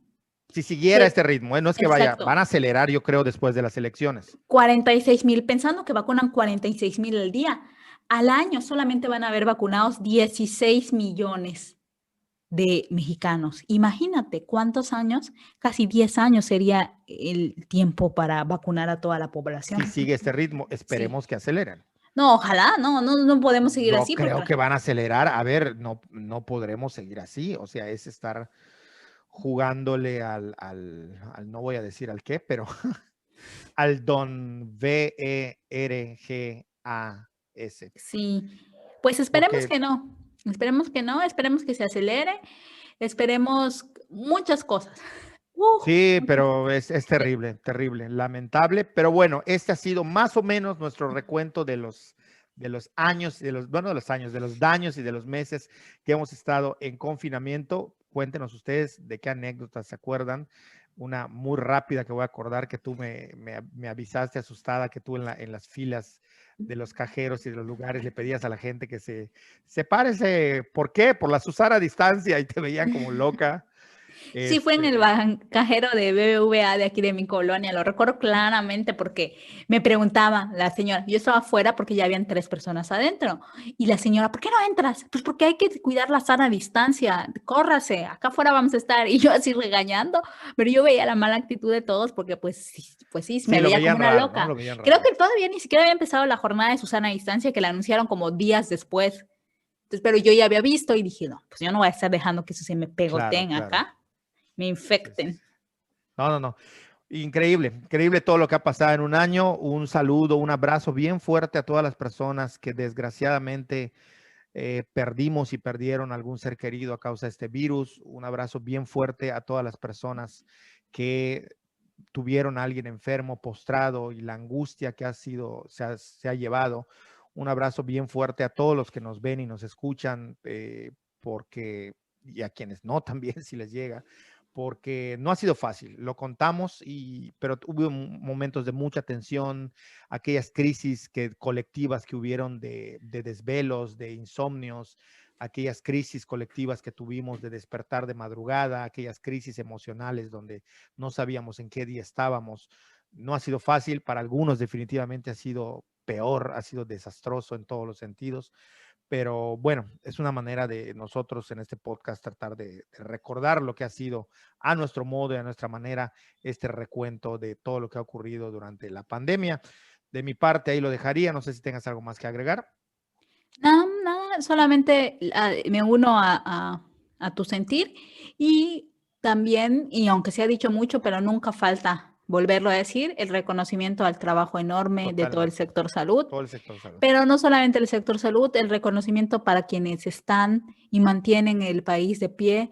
Si siguiera que este ritmo, no es que exacto, van a acelerar, yo creo, después de las elecciones. 46,000, pensando que vacunan 46,000 al día, al año solamente van a haber vacunados 16 millones de mexicanos. Imagínate cuántos años, casi 10 años sería el tiempo para vacunar a toda la Si población. sigue este ritmo, Sí. esperemos que aceleren. No, ojalá, no podemos seguir Yo así creo porque que van a acelerar. A ver, no podremos seguir así. O sea, es estar jugándole no voy a decir al qué, pero al don VERGAS. sí, pues Porque esperemos que no, esperemos que se acelere, esperemos muchas cosas. Uh, sí, muchas. pero es terrible, terrible, lamentable. Pero bueno, este ha sido más o menos nuestro recuento de los años, bueno, de los años, de los daños y de los meses que hemos estado en confinamiento. Cuéntenos ustedes de qué anécdotas se acuerdan. Una muy rápida que voy a acordar que tú me avisaste asustada que tú en las filas de los cajeros y de los lugares le pedías a la gente que se sepárese. ¿Por qué? Por la Susana distancia y te veían como loca. Sí, fue en el Este, cajero de BBVA de aquí de mi colonia, lo recuerdo claramente porque me preguntaba la señora, yo estaba afuera porque ya habían 3 personas adentro, y la señora, ¿por qué no entras? Pues porque hay que cuidar la sana distancia, córrase, acá afuera vamos a estar, y yo así regañando, pero yo veía la mala actitud de todos porque pues sí, me Sí, lo veía como veían una raro, ¿no? loca. Lo veían Creo raro. que todavía ni siquiera había empezado la jornada de Susana Distancia que la anunciaron como días después. Entonces, pero yo ya había visto y dije, no, pues yo no voy a estar dejando que eso se me Claro, pegoteen claro. acá, me Sí, sí, infecten. sí. No, no, no. Increíble, increíble todo lo que ha pasado en un año. Un saludo, un abrazo bien fuerte a todas las personas que desgraciadamente perdimos y perdieron algún ser querido a causa de este virus. Un abrazo bien fuerte a todas las personas que tuvieron a alguien enfermo, postrado y la angustia que se ha llevado. Un abrazo bien fuerte a todos los que nos ven y nos escuchan, y a quienes no también, si les llega, porque no ha sido fácil, lo contamos, pero hubo momentos de mucha tensión, aquellas crisis colectivas que hubieron de desvelos, de insomnios, aquellas crisis colectivas que tuvimos de despertar de madrugada, aquellas crisis emocionales donde no sabíamos en qué día estábamos. No ha sido fácil, para algunos definitivamente ha sido peor, ha sido desastroso en todos los sentidos, pero bueno, es una manera de nosotros en este podcast tratar de recordar lo que ha sido a nuestro modo y a nuestra manera este recuento de todo lo que ha ocurrido durante la pandemia. De mi parte, ahí lo dejaría. No sé si tengas algo más que agregar. Nada, nada, solamente me uno a tu sentir y también, y aunque se ha dicho mucho, pero nunca falta volverlo a decir, el reconocimiento al trabajo enorme de todo el Totalmente. sector salud, Todo el sector salud. pero no solamente el sector salud, el reconocimiento para quienes están y mantienen el país de pie,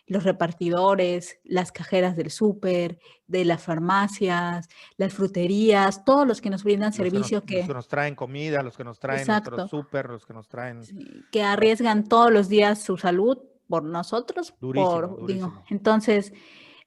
los repartidores, las cajeras del súper, de las farmacias, las fruterías, todos los que nos brindan servicio Los que nos traen comida, los que nos traen nuestros exacto, súper, los que nos traen sí, que arriesgan todos los días su salud por nosotros, durísimo, digo, durísimo. entonces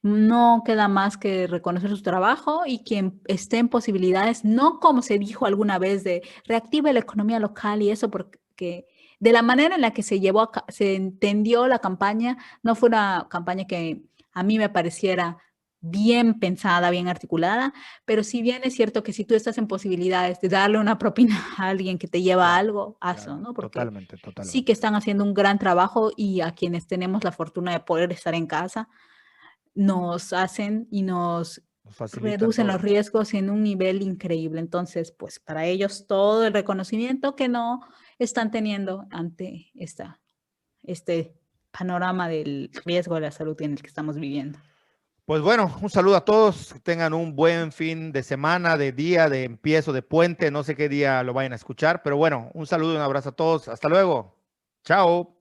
no queda más que reconocer su trabajo y quien esté en posibilidades, no como se dijo alguna vez de reactive la economía local y eso porque de la manera en la que se llevó, se entendió la campaña, no fue una campaña que a mí me pareciera bien pensada, bien articulada, pero si bien es cierto que si tú estás en posibilidades de darle una propina a alguien que te lleva Claro, algo, hazlo, claro, ¿no? Porque totalmente, sí que totalmente. están haciendo un gran trabajo y a quienes tenemos la fortuna de poder estar en casa, nos hacen y nos Nos facilitan reducen los todo. riesgos en un nivel increíble. Entonces, pues para ellos todo el reconocimiento que no están teniendo ante este panorama del riesgo de la salud en el que estamos viviendo. Pues bueno, un saludo a todos, que tengan un buen fin de semana, de día, de empiezo, de puente, no sé qué día lo vayan a escuchar, pero bueno, un saludo y un abrazo a todos, hasta luego, chao.